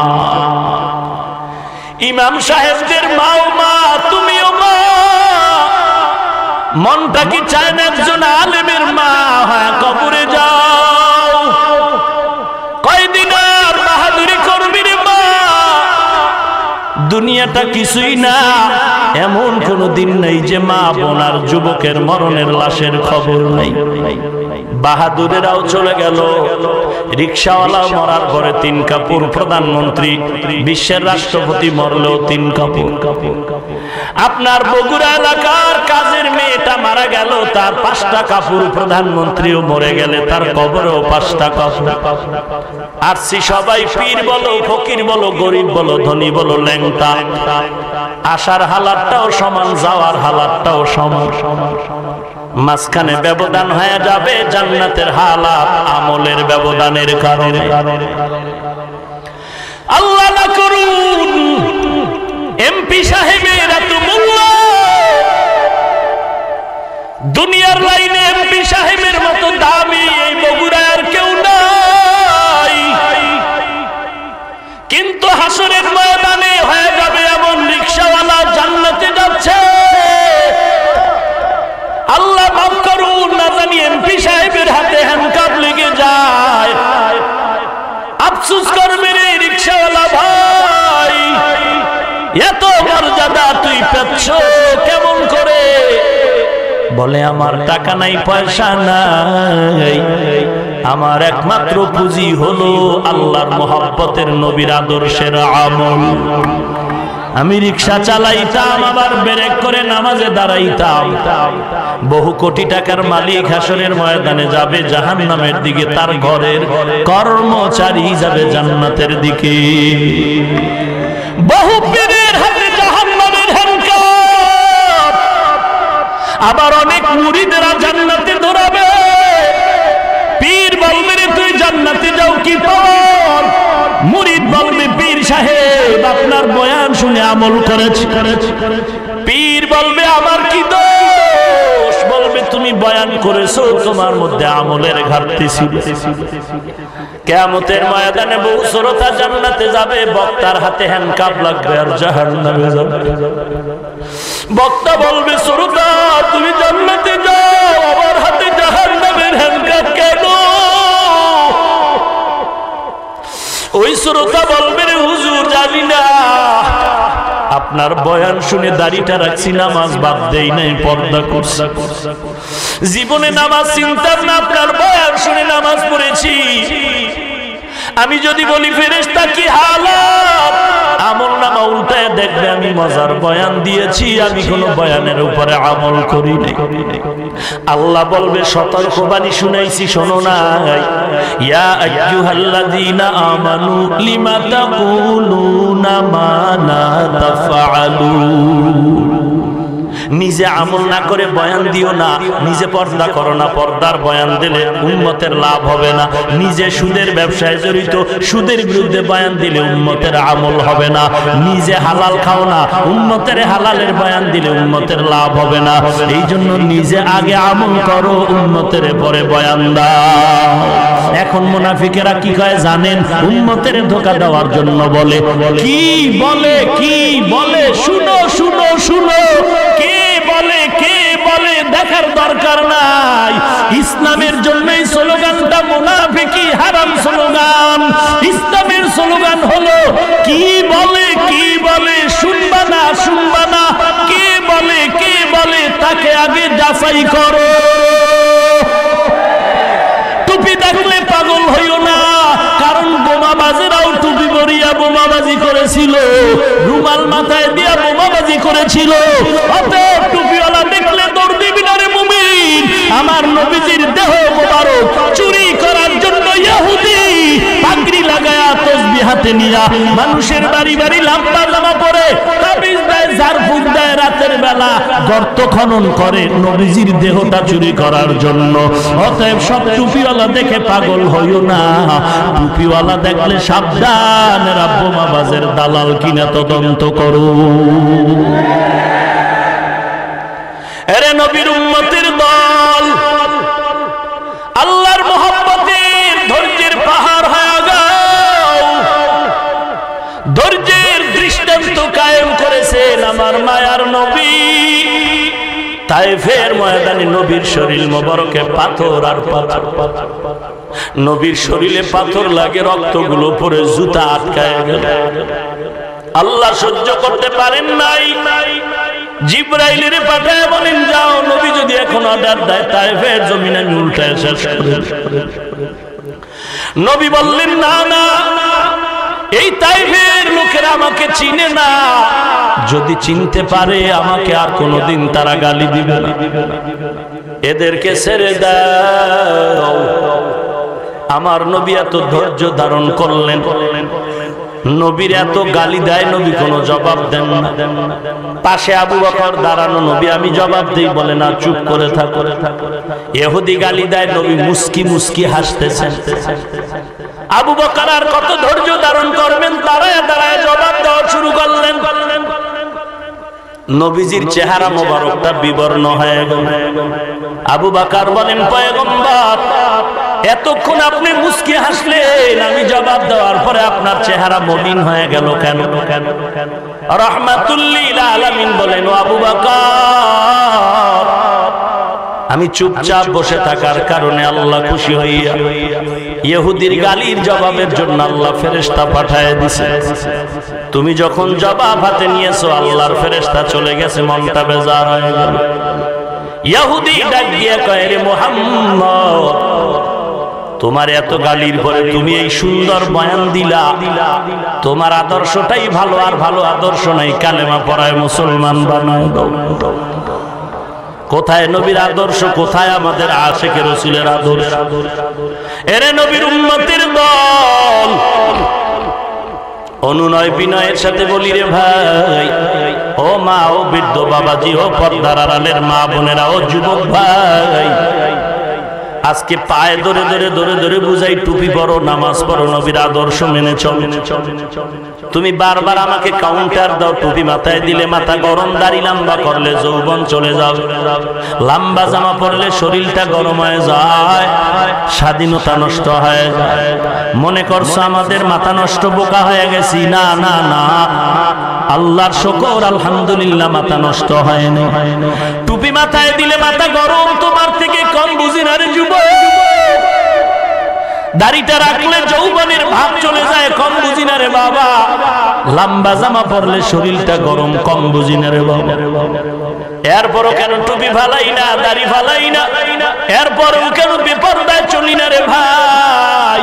S1: ইমাম সাহেবদের মাও মা তুমিও মা মনটা কি চায় না একজন আলেমের মা হয় কবরে যাও কয়দিন আর বাহাদুরি করবি রে মা দুনিয়াটা কিছুই না, এমন কোন দিন নেই যে মা বোন আর যুবকের মরণের লাশের খবর নেই। বাহাদুরেরাও চলে গেল, রিকশাওয়ালা মরার পরে 3 কাপড়, প্রধানমন্ত্রী বিশ্বের রাষ্ট্রপতি মরলেও 3 কাপড়। আপনার বগুড়া এলাকার কাজের মেয়েটা মারা গেল, তার 5টা কাপড়। প্রধানমন্ত্রীও মরে গেলে তার কবরেও 5টা কাপড়। আসছি সবাই, পীর বলো, ফকির বলো, গরিব বলো, ধনী বলো, ল্যাংটা, আসার হালাতটাও সমান, যাওয়ার হালাতটাও সমান। মাঝখানে ব্যবধান হয়ে যাবে জান্নাতের হালাত আমলের ব্যবধানের কারণে। আল্লাহ না করুন এমপি সাহেবের এত মূল্য, দুনিয়ার লাইনে এমপি সাহেবের মতো দামি এই বগুড়ায় আর কেউ নাই। কিন্তু হাসরের ময়দানে হয়ে যাবে এমন রিকশাওয়ালা জান্নাতে যাচ্ছে। আল্লাহ মাফ করুন, না জানি এমপি সাহেবের হাতে হ্যান্ডকাপ লেগে যায়, আফসোস করবে রে রিকশাওয়ালা ভাই, এত মর্যাদা তুই পেচ্ছ কেমন করে? বলে আমার টাকা নাই, পয়সা নাই, আমার একমাত্র পুঁজি হলো আল্লাহর মহব্বতের, নবীর আদর্শের আমল। আমি রিকশা চালাইতাম, আবার ব্রেক করে নামাজে দাঁড়াইতাম। বহু কোটি টাকার মালিক হাসরের ময়দানে যাবে জাহান্নামের দিকে, তার ঘরের কর্মচারী যাবে জান্নাতের দিকে। বহু পীরের হাতে জাহান্নামের হ্যান্ডকাপ, আবার অনেক মুরিদেরা জান্নাতে দৌড়াবে। পীর বলবে রে তুই জান্নাতে যাও কি পার? মুরিদ বলবে পীর সাহেব আপনার বয়ান শুনে আমল করেছি। পীর বলবে আমার কি দোষ? বলবে তুমি বয়ান করেছো, তোমার মধ্যে আমলের ঘাটতি ছিল। কিয়ামতের ময়দানে বহু শ্রোতা জান্নাতে যাবে, বক্তার হাতে হ্যান্ডকাপ লাগবে আর জাহান্নামে যাবে। বক্তা বলবে শ্রোতা তুমি জান্নাতে যাও, আমার হাতে জাহান্নামের হ্যান্ডকাপ কেন? ওই শ্রোতা বলবে রে হুজুর জানি না, আপনার বয়ান শুনে দাড়িটা রাখছি, নামাজ বাদ দেই নাই, পর্দা করছি, জীবনে নামাজ চিন্তাম না, আপনার বয়ান শুনে নামাজ পড়েছি। আমি যদি বলি ফেরেশতা কি হালাত, আমল নামা উল্টায় দেখবে আমি মজার বয়ান দিয়েছি, আমি কোন বয়ানের উপরে আমল করি নাই। আল্লাহ বলবে সতর্কবাণী শুনাইছি, শোনো নাই? ইয়া আইয়ুহাল্লাযীনা আমানু লিমা তাকুলুনা মা লা তাফআলুন। নিজে আমল না করে বয়ান দিও না, নিজে পর্দা করো না, পর্দার বয়ান দিলে উম্মতের লাভ হবে না। নিজে সুদের ব্যবসায় জড়িত, সুদের বিরুদ্ধে বয়ান দিলে উম্মতের আমল হবে না। নিজে হালাল খাও না, উম্মতের হালালের বয়ান দিলে উম্মতের লাভ হবে না। এই জন্য নিজে আগে আমল করো, উম্মতের পরে বয়ান দাও। এখন মুনাফিকেরা কি কয় জানেন? উম্মতের ধোঁকা দেওয়ার জন্য বলে, কি বলে, কি বলে, শুনো শুনো শুনো, কে বলে দেখার দরকার নাই। ইসলামের জন্যই স্লোগানটা মুনাফিকি হারাম স্লোগান। ইসলামের স্লোগান হলো কি বলে, শুনবা না শুনবা না, কে বলে তাকে আগে যাচাই করো। টুপি দেখলে পাগল হইও না, কারণ বোমাবাজেরাও টুপি পরিয়া বোমাবাজি করেছিল, রুমাল মাথায় দিয়া বোমাবাজি করেছিল। অতএব টুপিওয়ালা দেখলে দৌড় দিবি না রে মুমিন। আমার নবীজির দেহ মোবারক চুরি করার জন্য ইহুদি পাগড়ি লাগায়া তসবিহ হাতে নিয়া মানুষের বাড়ি বাড়ি লাম্বা জামা পরে তাবিজ দেয়, ঝাড়ফুঁক দেয়, রাতের বেলা গর্ত খনন করে নবীজির দেহটা চুরি করার জন্য। অতএব সব টুপিওয়ালা দেখে পাগল হইও না, টুপিওয়ালা দেখলে সাবধান, বোমাবাজের দালাল কিনা তদন্ত করো। এরে নবীর উম্মতের দল, আল্লাহর মহব্বতের ধৈর্যের পাহাড় হয়ে যাও। ধৈর্যের দৃষ্টান্ত কায়েম করেছেন আমার মায়ার নবী। তায়েফের ময়দানে নবীর শরীর মোবারকে পাথর আর পাথর, নবীর শরীরে পাথর লাগে, রক্তগুলো পরে জুতা আটকায় গেল। আল্লাহ সহ্য করতে পারেন নাই, জিবরাইলের পাঠায় বলেন যাও, নবী যদি এখন অর্ডার দেয় তায়েফের জমিন আমি উল্টায় শেষ করে। নবী বললেন না না, এই তায়েফের লোকেরা আমাকে চিনে না, যদি চিনতে পারে আমাকে আর কোনোদিন তারা গালি দিবে না, এদেরকে ছেড়ে দাও। আমার নবী এত ধৈর্য ধারণ করলেন, নবীর এত গালি দেয়, নবী কোনো জবাব দেন না। পাশে আবু বকর দাঁড়ানো, নবী আমি জবাব দেই, বলে না চুপ করে থাকো। ইহুদি গালি দেয়, নবী মুস্কি মুস্কি হাসতেছেন। আবু বকর আর কত ধৈর্য ধারণ করবেন, দাঁড়ায় দাঁড়ায় জবাব দেওয়া শুরু করলেন। নবীজির চেহারা মোবারকটা বিবর্ণ হয়ে গেল। আবু বকর বলেন পয়গম্বর, এতক্ষণ আপনি মুস্কি হাসলেন, আমি জবাব দেওয়ার পরে আপনার চেহারা মলিন হয়ে গেল কেন? রাহমাতুল লিল আলামিন বলেন ও আবু বকর, আমি চুপচাপ বসে থাকার কারণে আল্লাহ খুশি হইয়া ইহুদির গালির জবাবের জন্য আল্লাহ ফেরেশতা পাঠায় দিয়েছে। তুমি যখন জবাব হাতে নিয়েছো, আল্লাহর ফেরেশতা চলে গেছে, মনটা বেজার হয়ে গেল। ইহুদি ডাক দিয়ে কয়, রে মুহাম্মদ, তোমার এত গালির পরে তুমি এই সুন্দর বয়ান দিলা, তোমার আদর্শটাই ভালো, আর ভালো আদর্শ নাই, কালেমা পড়ায় মুসলমান বানায় দাও। কোথায় নবীর আদর্শ, কোথায় আমাদের আশিকে রাসূলের আদর্শ? এরে নবীর উম্মতের দল, অনুনয় বিনয়ের সাথে বলি রে ভাই, ও মা, ও বৃদ্ধ বাবাজি, ও পর্দার আড়ালের মা বোনেরা, ও যুবক ভাই, আজকে পায়ে ধরে ধরে ধরে ধরে বুঝাই, টুপি পরো, নামাজ পড়ো, নবীর আদর্শ মেনে চলো। তুমি বারবার আমাকে কাউন্টার দাও, টুপি মাথায় দিলে মাথা গরম, দাড়ি লম্বা করলে যৌবন চলে যাও, লম্বা জামা পরলে শরীরটা গরম হয়ে যায়, স্বাধীনতা নষ্ট হয়ে যায়। মনে করছো আমাদের মাথা নষ্ট, বোকা হয়ে গেছি? না না না, আল্লাহর শুকর, আলহামদুলিল্লাহ, মাথা নষ্ট হয়নি। টুপি মাথায় দিলে মাথা গরম, তোমার থেকে কম বুঝি না রে যুবক। দাড়িটা রাখলে যৌবনের ভাব চলে যায়, কম বুঝি না রে বাবা। লম্বা জামা পরলে শরীরটা গরম, কম বুঝি না রে বাবা। এরপরও কেন টুপি ফালাই না, দাড়ি ফালাই না? এরপরও কেন বেপরদায় চলি না রে ভাই?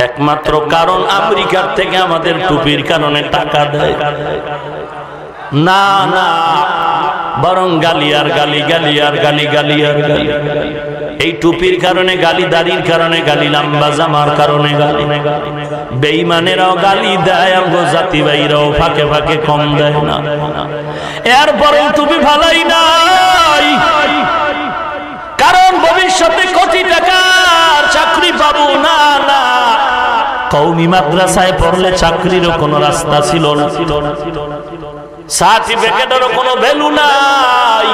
S1: একমাত্র কারণ আমেরিকার থেকে আমাদের টুপির কারণে টাকা দেয় না, না, বরং গালি আর গালি, গালি আর গালি, গালি আর গালি। এই টুপির কারণে গালি, দাড়ির কারণে গালি, লম্বা জামার কারণে গালি। বেঈমানেরাও গালি দেয়, আমগো জাতি ভাইরাও ফাঁকে ফাঁকে কম দেয় না। এরপরেও টুপি ফালাই নাই, কারণ ভবিষ্যতে কোটি টাকার চাকরি পাবো না। না, কওমি মাদ্রাসায় পড়লে চাকরিরও কোনো রাস্তা ছিল না, সার্টিফিকেটেরও কোনো ভ্যালু নাই।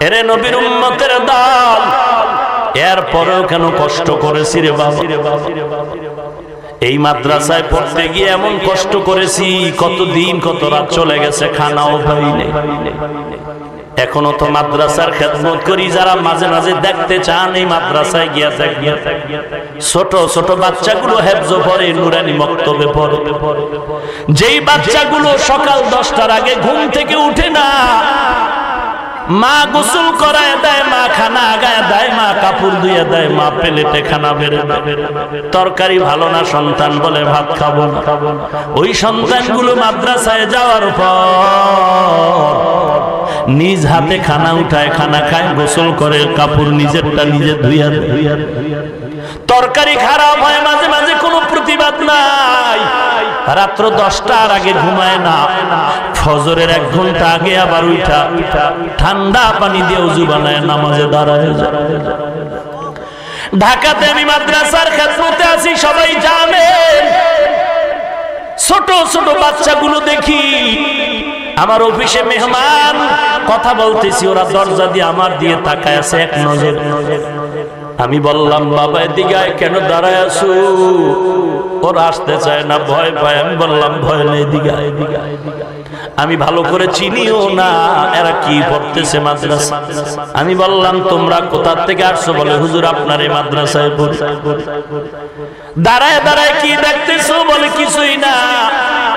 S1: এরে নবীর উম্মতের দল, এরপরেও কেন কষ্ট করেছি রে বাবা? এই মাদ্রাসায় পড়তে গিয়ে এমন কষ্ট করেছি, কত দিন কত রাত চলে গেছে, খানাও পাই নাই। এখনো তো মাদ্রাসার খেদমত করি। যারা মাঝে মাঝে দেখতে চান, এই মাদ্রাসায় গিয়া থাকিয়া ছোট ছোট বাচ্চাগুলো হেফজ পড়ে, নুরানি মক্তবে পড়ে। যেই বাচ্চাগুলো সকাল 10টার আগে ঘুম থেকে উঠে না, মা গোসল করায় দেয়, মা খানা আগায় দেয়, মা কাপড় ধুয়ে দেয়, মা প্লেটে খানা বেড়ে দেয়। তরকারি ভালো না, সন্তান বলে ভাত খাবো না। ওই সন্তানগুলো মাদ্রাসায় যাওয়ার পর নিজ হাতে খানা উঠায়, খানা খায়, গোসল করে, কাপড় নিজেরটা নিজে ধুইয়া ধুইয়া। তরকারি খারাপ হয় মাঝে মাঝে, কোনো প্রতিবাদ নাই। রাত্র 10টার আগে ঘুমায় না, ফজরের 1 ঘন্টা আগে আবার উঠা ঠান্ডা পানি দিয়ে ওযু বানায় নামাজে দাঁড়ায় যায়। ঢাকাতে আমি মাদ্রাসার খেদমতে আছি, সবাই জানেন। ছোট ছোট বাচ্চাগুলো দেখি, আমার অফিসে মেহমান, কথা বলতেছি, ওরা দরজা দিয়ে আমার দিয়ে তাকায় আছে এক নজর। আমি বললাম, বাবা এদিকে কেন দাঁড়ায় আছো? ওরা আসতে চায় না, ভয় পায়। আমি বললাম, ভয় নেই, এদিকে। আমি ভালো করে চিনিও না এরা কি পড়তেছে মাদ্রাসা। আমি বললাম তোমরা কোথা থেকে আসছো? বলে হুজুর আপনার এই মাদ্রাসায় পড়ি। দাঁড়ায় দাঁড়ায় কি দেখতেছো? বলে কিছুই না।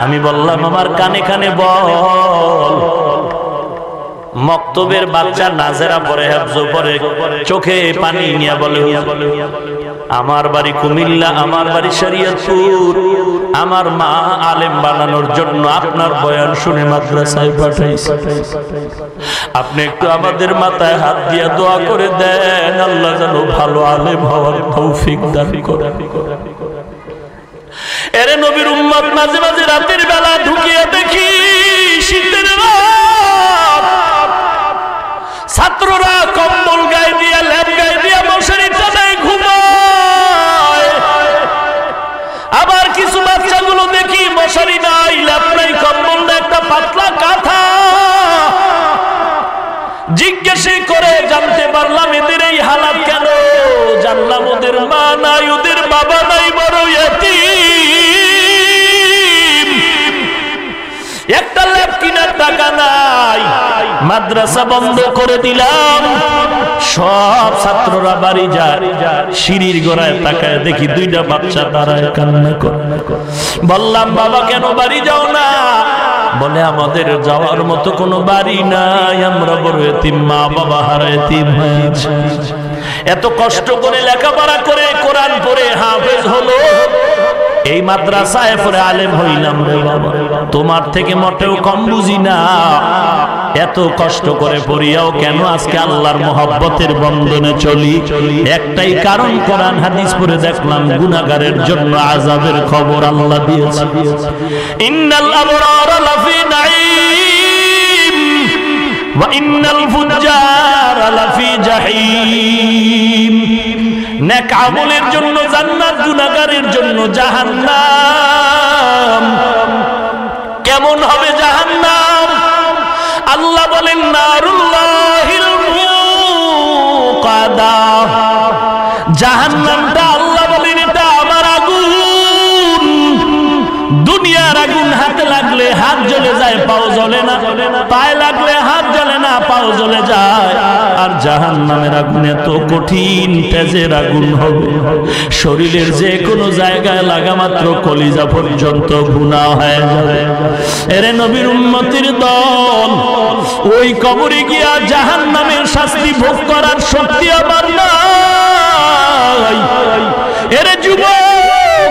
S1: আমি বললাম আমার কানে কানে বল। মক্তবের বাচ্চা নাজেরা পড়ে, হেফজ পড়ে, চোখে পানি নিয়ে বলে আমার বাড়ি কুমিল্লা, আমার বাড়ি শরীয়তপুর, আমার মা আলেম বানানোর জন্য আপনার বয়ান শুনে মাদ্রাসায় পাঠাইছে। আপনি একটু আমাদের মাথায় হাত দিয়ে দোয়া করে দেন, আল্লাহ যেন ভালো আলেম হওয়ার তৌফিক দান করে। এরে নবীর উম্মত, মাঝে মাঝে রাতের বেলা ঢুকিয়ে দেখি শীতের রাত, ছাত্ররা কম্বল গায়ে দিয়ে, ল্যাপ গায়ে দিয়ে মশারি টানায় ঘুমায়। আবার কিছু বাচ্চাগুলো দেখি মশারি নাই, ল্যাপ নাই, কম্বল নাই, একটা পাতলা কাঁথা। জিজ্ঞেস করে জানতে পারলাম এদের এই হালাত কেন। জানলাম ওদের মা নাই, ওদের বাবা নাই, বড় ইতিম। একটা ল্যাপ কিনার টাকা নাই। মাদ্রাসা বন্ধ করে দিলাম, সব ছাত্ররা বাড়ি যায়। সিঁড়ির গোড়ায় তাকায় দেখি দুইটা বাচ্চা দাঁড়ায় কান্না করে। বললাম বাবা কেন বাড়ি যাও না? বলে আমাদের যাওয়ার মতো কোনো বাড়ি নাই, আমরা বড় এতিম, মা বাবা হারা এতিম হয়েছে। এত কষ্ট করে লেখাপড়া করে কোরআন পড়ে হাফেজ হলো, এই মাদ্রাসায় পড়ে আলেম হইলাম রে বাবা। তোমার থেকে মোটেও কম বুঝি না। এত কষ্ট করে পড়িয়াও কেন আজকে আল্লাহর মহব্বতের বন্ধনে চলি? একটাই কারণ, কোরআন হাদিস পড়ে দেখলাম গুনাহগারের জন্য আযাবের খবর আল্লাহ দিয়েছে। ইন্নাল আবরারা লাফি নাঈম ওয়া ইন্নাল ফুজ্জারা লাফি জাহিম। নেক আমলের জন্য জান্নাত, গুনাহগারের জন্য জাহান্নাম। কেমন হবে জাহান্নাম? আল্লাহ বলেন নারুল্লাহিল মুকাদা। জাহান্নামটা আল্লাহ বলেন এটা আমার আগুন। দুনিয়ার আগুন হাতে লাগলে হাত জ্বলে যায়, পাও জ্বলে না, পায়ে লাগলে হাত জ্বলে না, পাও জ্বলে যায়। আর জাহান্নামের আগুন এত কঠিন, তেজের আগুন হবে, শরীরের যে কোনো জায়গায় লাগা মাত্র কলিজা পর্যন্ত গুনাহ হয়ে যাবে। এরে নবীর উম্মতের দল, ওই কবরে গিয়া জাহান্নামের শাস্তি ভোগ করার শক্তি আমার নাই। এরে যুবক,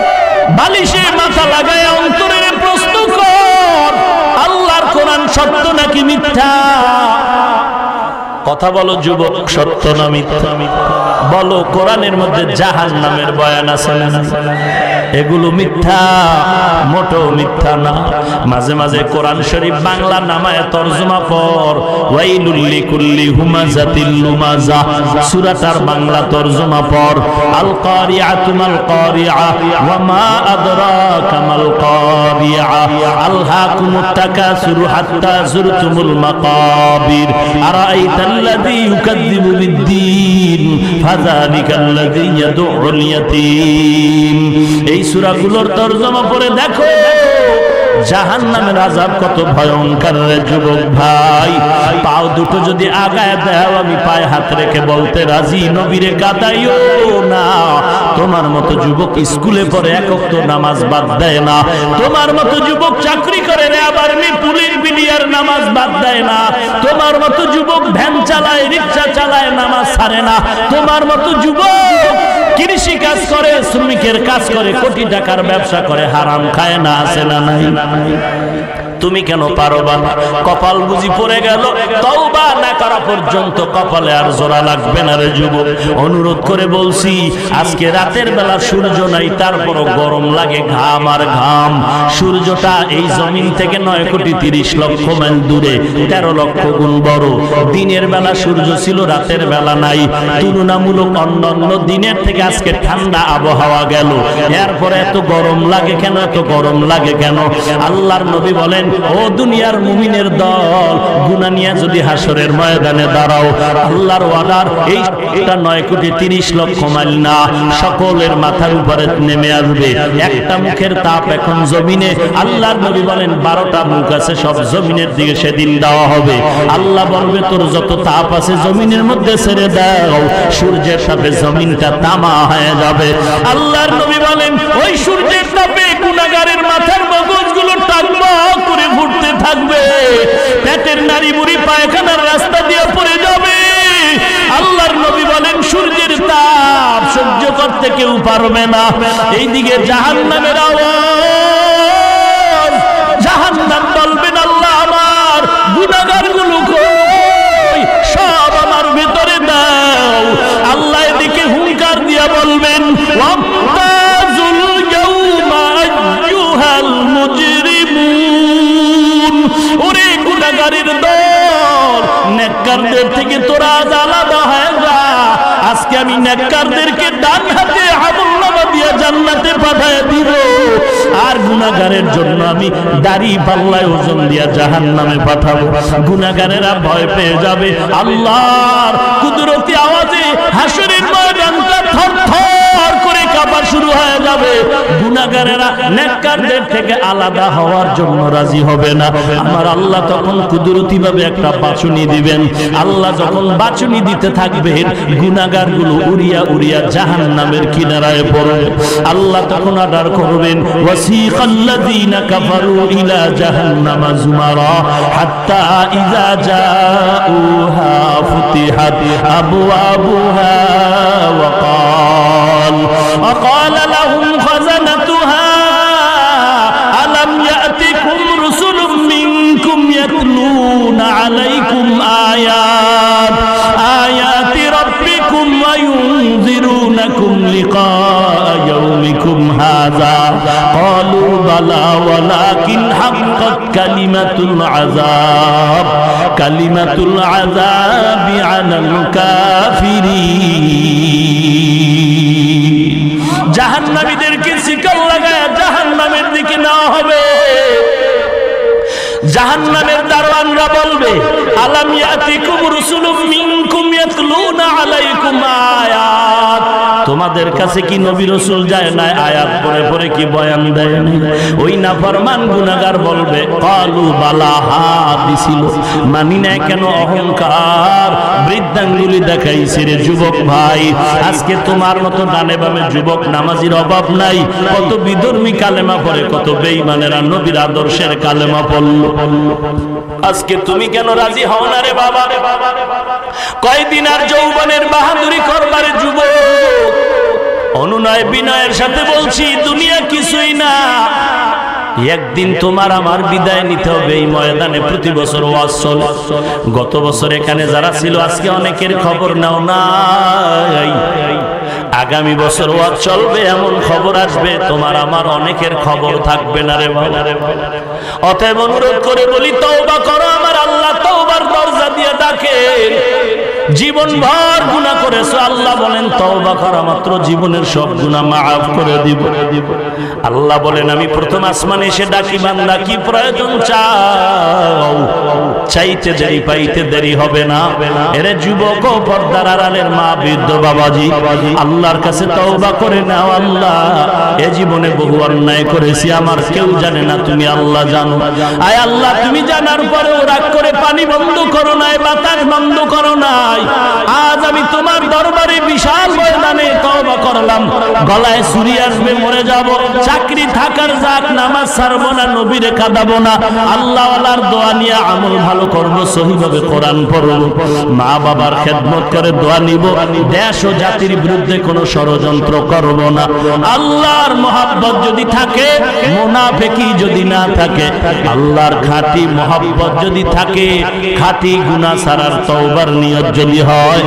S1: বালিশে মাথা লাগায় অন্তরের প্রশ্ন কর, আল্লাহর কোরআন সত্য নাকি মিথ্যা? কথা বলো যুবক, সত্য না মিথ্যা? বলো কোরআনের মধ্যে জাহান্নামের বয়ান আছে না? এগুলো মিথ্যা, মোটেও মিথ্যা না। মাঝে মাঝে কোরআন শরীফ বাংলা নামায় তরজমা পড়, ওয়াইলুল লিকুল্লি হুমাযাতিল লুমাযা, সূরাটার বাংলা তরজমা পড়। আল কারিআতু মাল কারিআ ওয়া মা আদরাকা মাল কারিআ, আলহাকুমুত তাকাসুরু হাত্তা যুরতুমুল মাকাবির, আরাআইতাল্লাযী ইউকাযযিবু বিদ্দীন ফাযালিকাল্লাযী ইয়াদউল ইয়াতীম। এই সূরাগুলোর তরজমা পড়ে দেখো জাহান্নামের আযাব কত ভয়ঙ্কর রে যুবক ভাই। পাও দুটো যদি আগায় দাও, আমি পায়ে হাত রেখে বলতে রাজি, নবীরে কাঁদাইও না। তোমার মতো যুবক স্কুলে পড়ে এক ওয়াক্ত নামাজ বাদ দেয় না। তোমার মতো যুবক চাকরি করে রে, আবার পুলিশ বিডিআর নামাজ বাদ দেয় না। তোমার মতো যুবক ভ্যান চালায়, রিকশা চালায়, নামাজ ছাড়ে না। তোমার মতো যুবক কৃষি কাজ করে, শ্রমিকের কাজ করে, কোটি টাকার ব্যবসা করে, হারাম খায় না, আছে না নাই? তুমি কেন পারবা না? কপাল বুঝি পড়ে গেল, তওবা না করা পর্যন্ত কপালে আর জোড়া লাগবে না রে যুবক। অনুরোধ করে বলছি, আজকে রাতের বেলা সূর্য নাই, তারপরও গরম লাগে, ঘাম আর ঘাম। সূর্যটা এই জমিন থেকে 9,30,00,000 মাইল দূরে, 13 লক্ষ গুণ বড়। দিনের বেলা সূর্য ছিল, রাতের বেলা নাই। তুলনামূলক অন্যান্য দিনের থেকে আজকে ঠান্ডা আবহাওয়া গেল, এরপরে এত গরম লাগে কেন? এত গরম লাগে কেন? আল্লাহর নবী বলেন ও দুনিয়ার মুমিনের দল, গুনাহ নিয়ে যদি হাসরের ময়দানে দাঁড়াও, আল্লাহর ওয়াদার এইটা 9,30,00,000 মাইল না, সকলের মাথার উপরে নেমে আসবে একটা মুখের তাপ। এখন জমিনে আল্লাহর নবী বলেন 12টা মুখ আছে, সব জমিনের দিকে সেদিন দেওয়া হবে। আল্লাহ বলবে তোর যত তাপ আছে জমিনের মধ্যে ছেড়ে দাও, সূর্যের তাপে জমিনটা তামা হয়ে যাবে। আল্লাহর নবী বলেন ওই সূর্যের তাপে গুনাহগারের মাথার মগজগুলো টাকবাক করে ঘুরতে থাকবে, পেটের নাড়ি বুড়ি পায়খানার রাস্তা দিয়ে পড়ে যাবে। আল্লাহর নবী বলেন সূর্যের তাপ সহ্য করতে কেউ পারবে না। এইদিকে জাহান্নামের আওয়াজ, জাহান্নাম বলবেন আল্লাহ আমার গুনাহগারগুলো কই, সব আমার ভিতরে দাও। আল্লাহ এদিকে হুঙ্কার দিয়া বলবেন ওয়ামতাজুল ইয়াউমা আইয়ুহাল মুজরিমুন, ওরে গুনাহগারের দল, নেককারদের থেকে তোরা আজ আলাদা হয়ে যা। আজকে আমি নেককারদেরকে ডান হাতে আমলনামা দিয়ে জান্নাতে পাঠিয়ে দিব, আর গুনাহগারের জন্য আমি দাড়ি পাল্লায় ওজন দিয়া জাহান্নামে পাঠাবো। গুনাহগারেরা ভয় পেয়ে যাবে, আল্লাহর কুদরতি আওয়াজে হাসরের ময়দানটা থরথর করে কাঁপা শুরু হয়ে যাবে। গুনাহগারেরা নেককারদের থেকে আলাদা হওয়ার জন্য রাজি হবে না। আমার আল্লাহ তখন কুদরতি ভাবে একটা বাছুনি দিবেন। আল্লাহ যখন বাছুনি দিতে থাকবেন, গুনাহগারগুলো উড়িয়া উড়িয়া জাহান্নামের কিনারায় পড়বে। আল্লাহ তখন অর্ডার করবেন ওয়াসিকাল্লাযীনা কাফারু ইলা জাহান্নামা যুমারা হাত্তা ইযা জাউহা ফুতিহাত আবওয়াবুহা وقال لهم خزنتها ألم يأتكم رسل منكم يتلون عليكم آيات ربكم وينذرونكم لقاء يومكم هذا قالوا بلى ولكن حقت كلمة العذاب على الكافرين। জাহান্নামীদেরকে শিকল লাগায় জাহান্নামের দিকে নেওয়া হবে। জাহান্নামের দারোয়ানরা বলবে আলাম ইয়াতিকুম রাসূলুম মিনকুম ইয়াতলুনা আলাইকুম আয়াত, তোমাদের কাছে কি নবী রাসূল যায় না আয়াত পড়ে পড়ে কি বয়ান দেয় না? ওই নাফরমান গুনাহগার বলবে ক্বালু বালা, হা দিছিল, মানি না কেন? অহংকার বৃদ্ধাঙ্গুলি দেখাইছে। রে যুবক ভাই, আজকে তোমার মতো ডানে বামে যুবক নামাজির অভাব নাই। কত বিধর্মী কালেমা পড়ে, কত বেঈমানেরা নবীর আদর্শের কালেমা পড়লো। আজকে তুমি কেন রাজি হও না রে বাবা? কয়দিন আর যৌবনের বাহাদুরি করবারে যুবক। অনুনয় বিনয়ের সাথে বলছি, দুনিয়া কিছুই না। একদিন তোমার আমার বিদায় নিতে হবে। এই ময়দানে প্রতি বছর ওয়াজ চলে। গত বছর এখানে যারা ছিল আজকে অনেকের খবর নাও নাই। আগামী বছর ওয়াজ চলবে, এমন খবর আসবে তোমার আমার অনেকের খবর থাকবে না রে বাবা। অতএব অনুরোধ করে বলি, তওবা করো। আমার আল্লাহ তওবার দরজা দিয়ে ডাকেন। জীবন ভর গুনাহ করেছো, আল্লাহ বলেন তওবা করা মাত্র জীবনের সব গুনাহ মাফ করে দিব। আল্লাহ বলেন আমি প্রথম আসমানে এসে ডাকি, বান্দা কি প্রয়োজন চাও, চাইতে দেরি পাইতে দেরি হবে না। এরে যুবক ও পর্দার আড়ালের মা, বৃদ্ধ বাবাজি, আল্লাহর কাছে তওবা করে নাও। আল্লাহ এ জীবনে বহু অন্যায় করেছি, আমার কেউ জানে না, তুমি আল্লাহ জানো। আয় আল্লাহ, তুমি জানার পরেও রাগ করে পানি বন্ধ করো নাই, বাতাস বন্ধ করো নাই। আজ আমি তোমার দরবারে বিশাল ময়দানে তওবা করলাম। গলায় ছুরি আসবে, মরে যাব, চাকরি থাকার যাক, নামাজ ছাড়বো না, নবীরে কাঁদাবো না, আল্লাহ ওয়ালার দোয়া নিয়ে আমল ভালো করবো, সহিভাবে কোরআন পড়বো, মা বাবার খেদমত করে দোয়া নিব, দেশ ও জাতির বিরুদ্ধে কোনো ষড়যন্ত্র করব না। আল্লাহর মহব্বত যদি থাকে, মুনাফিকি যদি না থাকে, আল্লাহর খাঁটি মহব্বত যদি থাকে, খাঁটি গুনাহ ছাড়ার তওবার নিয়ত যদি হয়,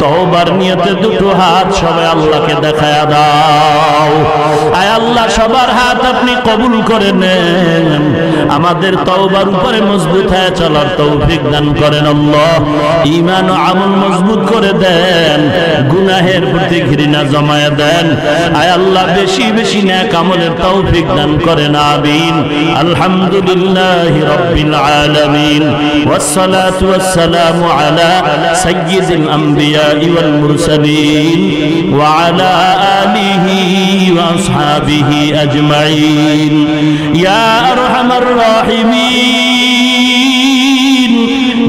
S1: তওবার নিয়তে দুটো হাত সবাই আল্লাহকে দেখায়া দাও। আয় আল্লাহ আল্লাহ সবার হাত আপনি কবুল করে নেন, আমাদের তওবার উপরে মজবুত হয়ে চলার তৌফিক দান করেন আল্লাহ। ঈমান ও আমল মজবুত করে দেন, গুনাহের প্রতি ঘৃণা জমায়ে দেন। আয় আল্লাহ বেশি বেশি নেক আমলের তৌফিক দান করেন, আমিন। আলহামদুলিল্লাহি রাব্বিল আলামিন ওয়াস সালাতু ওয়াস সালামু আলা সাইয়্যিদিল আমবিয়া ওয়াল মুরসালিন ওয়া আলা আলিহি ওয়া আসহাবিহি আজমাইন। ইয়া আরহামার রাহিমিন,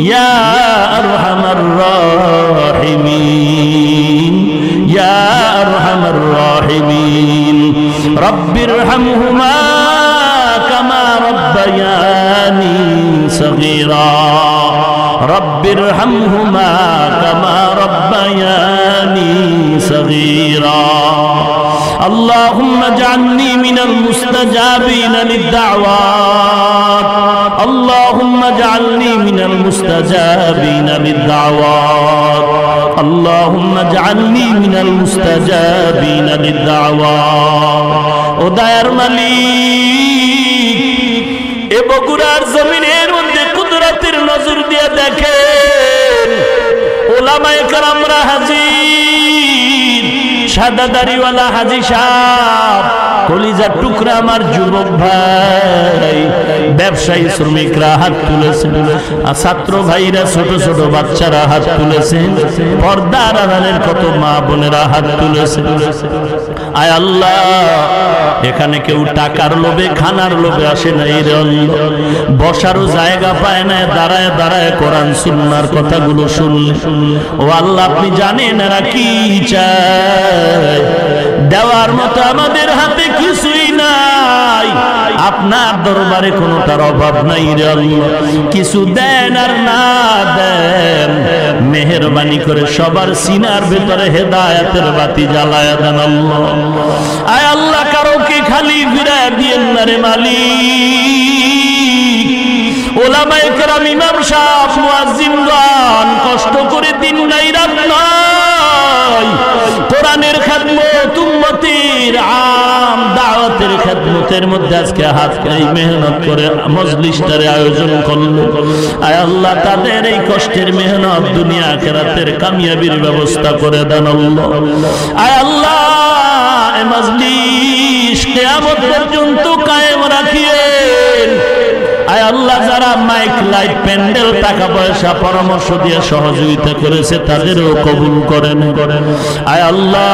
S1: ইয়া আরহামার রাহিমিন, ইয়া আরহামার রাহিমিন। রব্বিরহামহুমা কামা রব্বায়ানি সগীরা, রব্বিরহামহুমা কামা রব্বায়ানি সগীরা। اللهم اجعلني من المستجابين للدعوات، اللهم اجعلني من المستجابين للدعوات، اللهم اجعلني من المستجابين للدعوات। ও দয়ার মালিক, এ বগুড়ার জমিনের মধ্যে কুদরতের নজর দিয়ে দেখেন, ওলামায়ে কেরামরা হাজির, সাদা দাড়িওয়ালা হাজী সাহেব, কলিজার টুকরা আমার যুবক ভাই, ব্যবসায়ী শ্রমিকরা হাত তুলেছেন, আর ছাত্র ভাইরা, ছোট ছোট বাচ্চারা হাত তুলেছেন, পর্দার আড়ালের কত মা বোনেরা হাত তুলেছেন। আয় আল্লাহ, এখানে কেউ টাকার লোভে, খানার লোভে আসে না রে আল্লাহ, বসারও জায়গা পায় না, দাঁড়ায় দাঁড়ায় কোরআন সুন্নাহর কথাগুলো শুনলে। ও আল্লাহ, আপনি জানেন এরা কি চায়, দেওয়ার মতো আমাদের হাতে কিছুই নাই, আপনার দরবারে কোনোটার অভাব নাই রে আল্লাহ। কিছু দেন আর না দেন, মেহেরবানি করে সবার সিনার ভেতরে হেদায়েতের বাতি জ্বালায়া দেন আল্লাহ। আয় আল্লাহ, কারোকে খালি ফিরায় দিয়েন না রে মালিক। ওলামায়ে কেরাম, ইমাম সাহেব, মুয়াজ্জিনগণ কষ্ট করে দিন নাই রাত নয় কোরআনের খেদমত, উম্মতের আম দাওয়াতের খেদমতের মধ্যে আজকে হাত খাই মেহনত করে মজলিসটারে আয়োজন করলো। আয় আল্লাহ, তাদের এই কষ্টের মেহনত দুনিয়া আখিরাতের কামিয়াবির ব্যবস্থা করে দেন আল্লাহ। আয় আল্লাহ, এই মজলিস কিয়ামত পর্যন্ত কায়েম রাখিয়েন। আয় আল্লাহ, যারা মাইক, লাইট, প্যান্ডেল, টাকা পয়সা, পরামর্শ দিয়ে সহযোগিতা করেছে তাদেরও কবুল করেন। আয় আল্লাহ,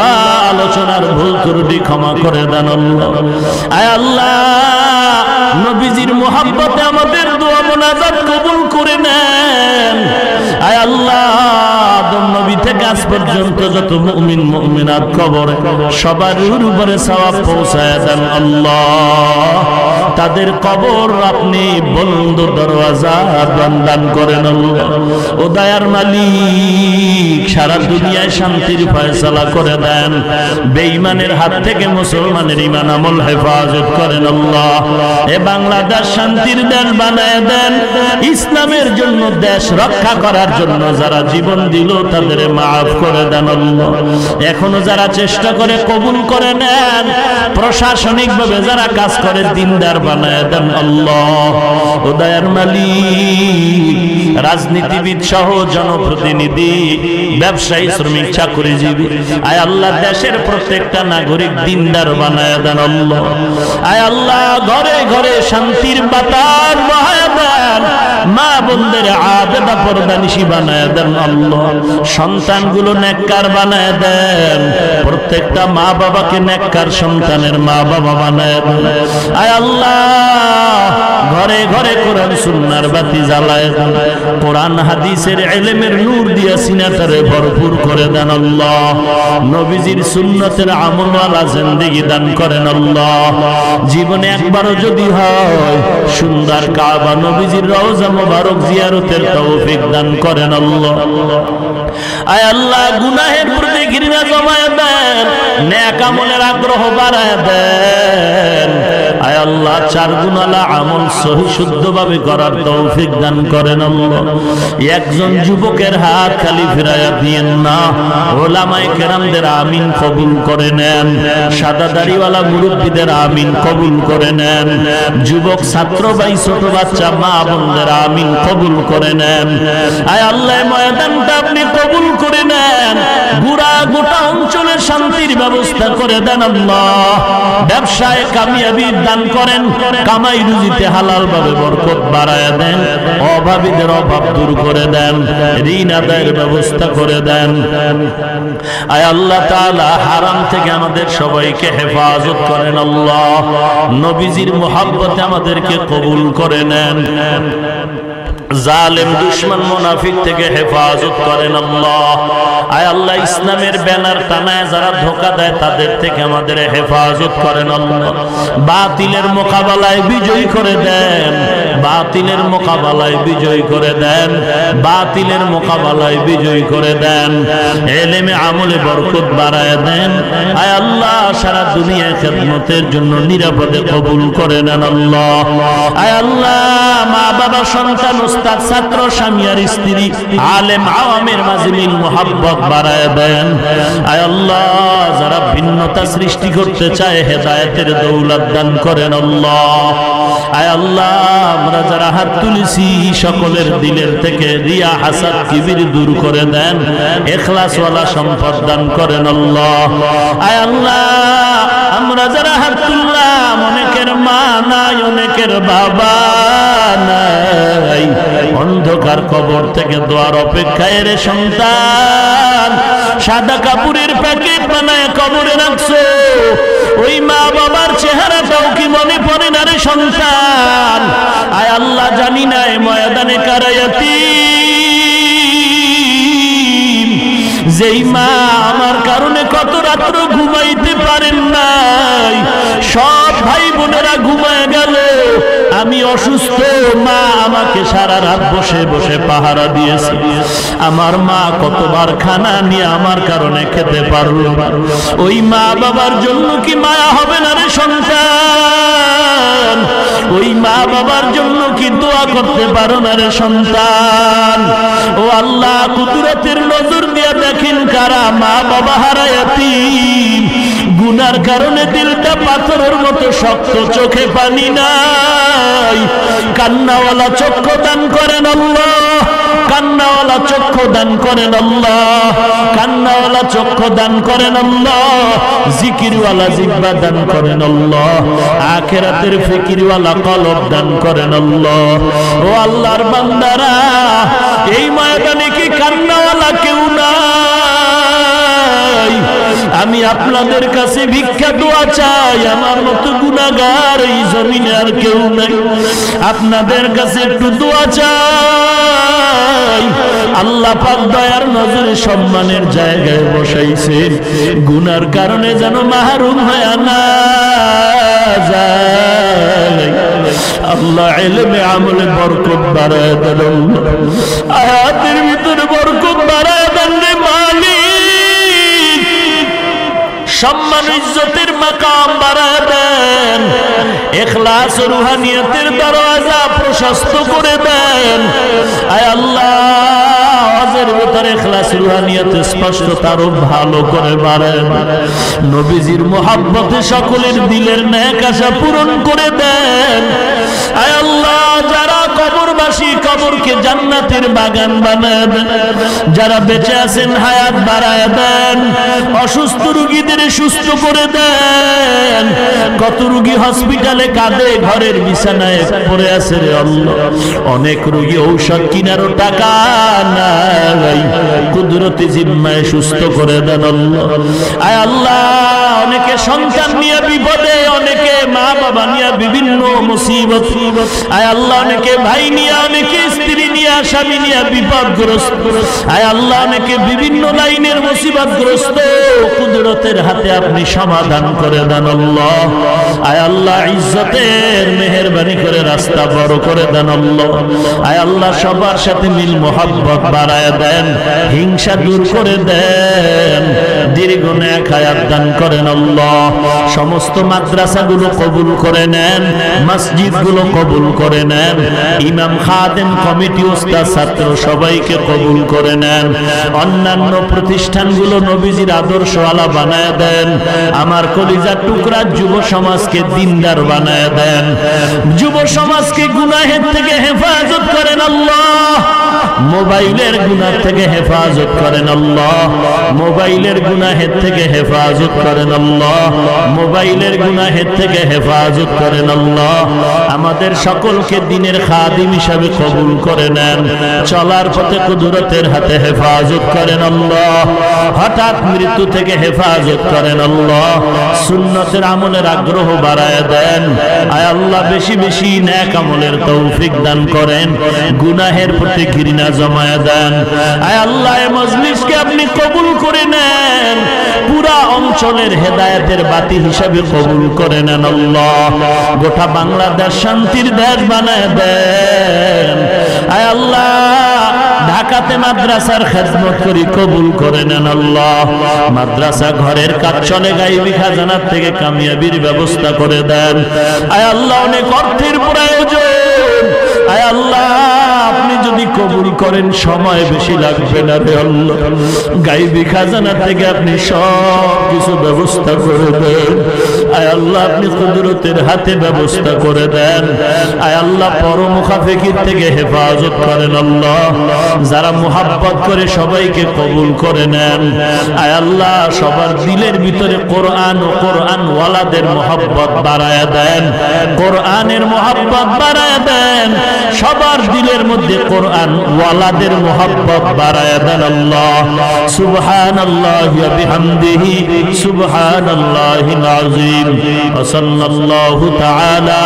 S1: আলোচনার ভুল ত্রুটি ক্ষমা করে দেন আল্লাহ। আয় আল্লাহ, নবীজির মুহাব্বতে আমাদের দোয়া মুনাজাত কবুল করে নেন। আয় আল্লাহ, আদম নবী থেকে আজ পর্যন্ত যত মুমিন মুমিনাত কবরে, সবার উপরে সওয়াব পৌঁছায় দেন আল্লাহ। তাদের কবর আপনি বন্ধ দরওয়াজা দান করেন আল্লাহ। ও দয়ার মালিক, সারা দুনিয়ায় শান্তির ফয়সালা করে দেন, বেঈমানের হাত থেকে মুসলমানের ঈমান আমল হেফাজত করেন আল্লাহ। এ বাংলাদেশ শান্তির দেশ বানায় দেন, ইসলামের জন্য, দেশ রক্ষা করার জন্য যারা জীবন দিল তাদের মাফ করে দেন আল্লাহ। এখনো যারা চেষ্টা করে কবুল করে নেন, প্রশাসনিকভাবে যারা কাজ করে দিনদার বানায় দেন আল্লাহ। ও দয়ার মালিক, রাজনীতিবিদ সহ জনপ্রতিনিধি, ব্যবসায়ী, শ্রমিক, চাকরিজীবী, আয় আল্লাহ, দেশের প্রত্যেকটা নাগরিক দিনদার বানায় দেন আল্লাহ। আয় আল্লাহ, ঘরে ঘরে শান্তির বাতাস বহায় দেন, মা বোনদের আবেদা পর্দানিশী বানায় দেন আল্লাহ। সন্তানগুলো নেককার বানায় দেন, প্রত্যেকটা মা বাবাকে নেককার সন্তানের মা বাবা বানায় দেন। আয় আল্লাহ, ঘরে ঘরে কোরআন সুন্নাহর বাতি জ্বালায় দেন, কোরআন হাদিসের ইলমের নূর দিয়া সিনাটারে ভরপুর করে দেন আল্লাহ। নবীজির সুন্নতের আমলওয়ালা জিন্দেগি দান করেন আল্লাহ। জীবনে একবারও যদি হয় সুন্দর কাবা, নবীজির রওজা মুবারক জিয়ারতের তৌফিক দান করেন আল্লাহ। আয় আল্লাহ, গুনাহের প্রতি ঘৃণা জমায় দেন, নেক আমলের আগ্রহ বাড়ায় দেন। আয় আল্লাহ 4 গুণালা আমল সহি শুদ্ধভাবে করার তৌফিক দান করেন আল্লাহ। একজন যুবকের হাত খালি ফিরায়া দিয়েন না, ওলামায়ে কেরামদের আমিন কবুল করে নেন, সাদা দাড়িওয়ালা মুরব্বীদের আমিন কবুল করে নেন, যুবক ছাত্র ভাই ছোট বাচ্চা মা বোনদের আমিন কবুল করে নেন। আয় আল্লাহ ময়দানটা আপনি কবুল করে নেন, গোটা অঞ্চলের শান্তির ব্যবস্থা করে দেন আল্লাহ। ব্যবসায় কামিয়াবি দান করেন, কামাই রুজিতে হালাল ভাবে বরকত বাড়ায় দেন, অভাবীদের অভাব দূর করে দেন, ঋণ আদায়ের ব্যবস্থা করে দেন। আয় আল্লাহ তাআলা হারাম থেকে আমাদের সবাইকে হেফাজত করেন আল্লাহ। নবীজির মুহাব্বতে আমাদেরকে কবুল করে নেন। জালেম দুশমন মুনাফিক থেকে হেফাজত করেন আল্লাহ। আয় আল্লাহ ইসলামের ব্যানার টানায় যারা ধোঁকা দেয় তাদের থেকে আমাদের হেফাজত করেন আল্লাহ। বাতিলের মোকাবেলায় বিজয়ী করে দেন, বাতিলের মোকাবেলায় বিজয়ী করে দেন, বাতিলের মোকাবেলায় বিজয়ী করে দেন। ইলমে আমলে বরকত বাড়ায় দেন। আয় আল্লাহ সারা দুনিয়ায় খেদমতের জন্য নিরাপদে কবুল করে নেন আল্লাহ। আয় আল্লাহ মা বাবা সন্তান উস্তাদ ছাত্র স্বামী আর স্ত্রী আলেম আওয়ামের মাঝে মিল মুহাব্বত বাড়ায় দেন। আয় আল্লাহ যারা ভিন্নতা সৃষ্টি করতে চায় হেদায়েতের দৌলত দান করেন আল্লাহ। আয় আল্লাহ আমরা যারা হাত তুলেছি সকলের দিলের থেকে রিয়া হাসাদ কিবির দূর করে দেন, ইখলাসওয়ালা সম্পদ দান করেন আল্লাহ। আয় আল্লাহ আমরা যারা হাত তুললাম অনেকের মা নাই, অনেকের বাবা নাই, অন্ধকার কবর থেকে দোয়ার অপেক্ষায় রে সন্তান সাদা কাপড়ের প্যাকেট বানায় কবরে রাখছো, ওই মা বাবার চেহারাটাও কি মনে পড়ে না রে সন্তান? আয় আল্লাহ জানি না এই ময়দানে কারায়াতি যেই মা আমার কারণে কত রাত্র ঘুমাইতে পারেন নাই, সব ভাই বোনেরা ঘুমায় গেল, আমি অসুস্থ, মা আমাকে সারা রাত বসে বসে পাহারা দিয়েছে, আমার মা কতবার খানা নিয়ে আমার কারণে খেতে পারলো, ওই মা বাবার জন্য কি মায়া হবে না রে সন্তান? ওই মা বাবার জন্য কি দোয়া করতে পারো না রে সন্তান? ও আল্লাহ কুদরতের নজর দিয়ে দেখেন কারা মা বাবা হারায়াতি, গুনার কারণে দিলটা পাথরের মতো শক্ত, চোখে পানি নাই, কান্নাওয়ালা চক্ষু দান করেন আল্লাহ, কান্নাওয়ালা চক্ষু দান করেন আল্লাহ, কান্নাওয়ালা চক্ষু দান করেন আল্লাহ, জিকিরওয়ালা জিহ্বা দান করেন আল্লাহ, আখিরাতের ফিকিরওয়ালা কলব দান করেন আল্লাহ। ও আল্লাহর বান্দারা এই ময়দানে কি কান্নাওয়ালা কেউ নাই? আমি আপনাদের কাছে ভিক্ষা দোয়া চাই, আমার মতো গুনাহগার এই জমিনে আর কেউ নাই, আপনাদের কাছে একটু দোয়া চাই। আল্লাহ পাক দয়ার নজরে সম্মানের জায়গায় বসাইছেন, গুনার কারণে যেন মাহরুম হয় না যায়। আল্লাহ ইলমে আমলে বরকত বাড়ায় দেন, আয়াতের ভিতরে বরকত বাড়ায় দেন রে মালিক, সম্মান ইজ্জতের মাকাম বাড়ায় দেন, ইখলাস ও রুহানিয়তের দরওয়াজা প্রশস্ত করে দেন। আয় আল্লাহ আওয়াজের ভিতরে ইখলাস রুহানিয়ত স্পষ্টতা আরো ভালো করে বাড়ান, নবীজির মুহাব্বতে সকলের দিলের নেক আশা পূরণ করে দেন। আয় আল্লাহ যারা কবরবাসী কবরকে জান্নাতের বাগান বানায় দেন, যারা বেঁচে আছেন হায়াত বাড়ায় দেন, অসুস্থ রোগীদের সুস্থ করে দেন, কত রোগী হসপিটালে কাঁদে ঘরের বিছানায় পড়ে আছে রে আল্লাহ, অনেক রোগী ঔষধ কিনারও টাকা নাই, কুদরতি জিম্মায় সুস্থ করে দেন আল্লাহ। আয় আল্লাহ অনেকে সন্তান নিয়ে বিপদে, অনেকে মা বাবা নিয়ে বিভিন্ন মুসিবত, আয় আল্লাহ অনেকে ভাই নিয়ে, অনেকে স্ত্রী নিয়ে, স্বামী নিয়ে বিপদগ্রস্ত, আয় আল্লাহ অনেকে বিভিন্ন লাইনের মুসিবতগ্রস্ত, কুদরতের হাতে আপনি সমাধান করে দেন আল্লাহ। আয় আল্লাহ ইজ্জতের মেহেরবানি করে রাস্তা বড় করে দেন আল্লাহ। আয় আল্লাহ সবার সাথে মিল মোহাব্বত বাড়ায় দেন, হিংসা দূর করে দেন, দীর্ঘ নেক হায়াত দান করেন আল্লাহ। সমস্ত মাদ্রাসাগুলো কবুল করে নেন, মসজিদগুলো কবুল করে নেন, ইমাম খাদেম কমিটি ওস্তাদ ছাত্র সবাইকে কবুল করে নেন, অন্যান্য প্রতিষ্ঠানগুলো নবীজির আদর্শওয়ালা বানায় দেন, আমার কলিজার টুকরা যুব সমাজকে দিনদার বানায় দেন, যুব সমাজকে গুনাহের থেকে হেফাজত করেন আল্লাহ, মোবাইলের গুনাহ থেকে হেফাজত করেন আল্লাহ, মোবাইলের গুনাহের থেকে হেফাজত করেন আল্লাহ, মোবাইলের গুনাহের থেকে হেফাজত করেন আল্লাহ, আমাদের সকলকে দ্বীনের খাদিম হিসাবে কবুল করে নেন, চলার পথে কুদরতের হাতে হেফাজত করেন আল্লাহ, হঠাৎ মৃত্যু থেকে হেফাজত করেন আল্লাহ, সুন্নতের আমলের আগ্রহ বাড়ায় দেন, আয় আল্লাহ বেশি বেশি নেক আমলের তৌফিক দান করেন, গুনাহের প্রতি ঘৃণা জমায় দেন, আয় আল্লাহ এই মজলিসকে আপনি কবুল করে নেন, পুরা অঞ্চলের হেদায়েতের বাতি হিসাবে কবুল করে নেন আল্লাহ, গোটা বাংলাদেশ শান্তির দেশ বানায় দেন, আয় আল্লাহ ঢাকাতে মাদ্রাসার খেদমত করি কবুল করে নেন আল্লাহ, মাদ্রাসা ঘরের কাজ চলে গায়বী খাজানার থেকে কামিয়াবির ব্যবস্থা করে দেন, আয় আল্লাহ অনেক অর্থের প্রয়োজন, আয় আল্লাহ আপনি যদি কবুল করেন সময় বেশি লাগবে না রে আল্লাহ, গায়বী খাজানা থেকে আপনি সব কিছু ব্যবস্থা করে দেন, আয় আল্লাহ আপনি কুদরতের হাতে ব্যবস্থা করে দেন, আয় আল্লাহ পরমুখাফিকির থেকে হেফাজত করেন আল্লাহ, যারা মুহাব্বত করে সবাইকে কবুল করে নেন, আয় আল্লাহ সবার দিলের ভিতরে কোরআন ও কোরআন ওয়ালাদের মুহাব্বত বাড়ায় দেন, কোরআনের মুহাব্বত বাড়ায় দেন, সবার দিলের মধ্যে কোরআন ওয়ালাদের মুহাব্বত বাড়ায় দেন আল্লাহ, সুবহানাল্লাহি ওয়া বিহামদিহি সুবহানাল্লাহিল আযীম, ওয়া সাল্লাল্লাহু তাআলা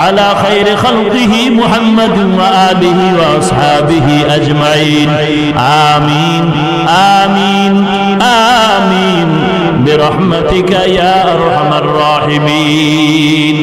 S1: আলা খায়রি খালকিহি মুহাম্মাদিন ওয়া আলিহি ওয়া আসহাবিহি আজমাইন, আমিন আমিন আমিন বিরহমাতিকা ইয়া আরহামার রাহিমিন।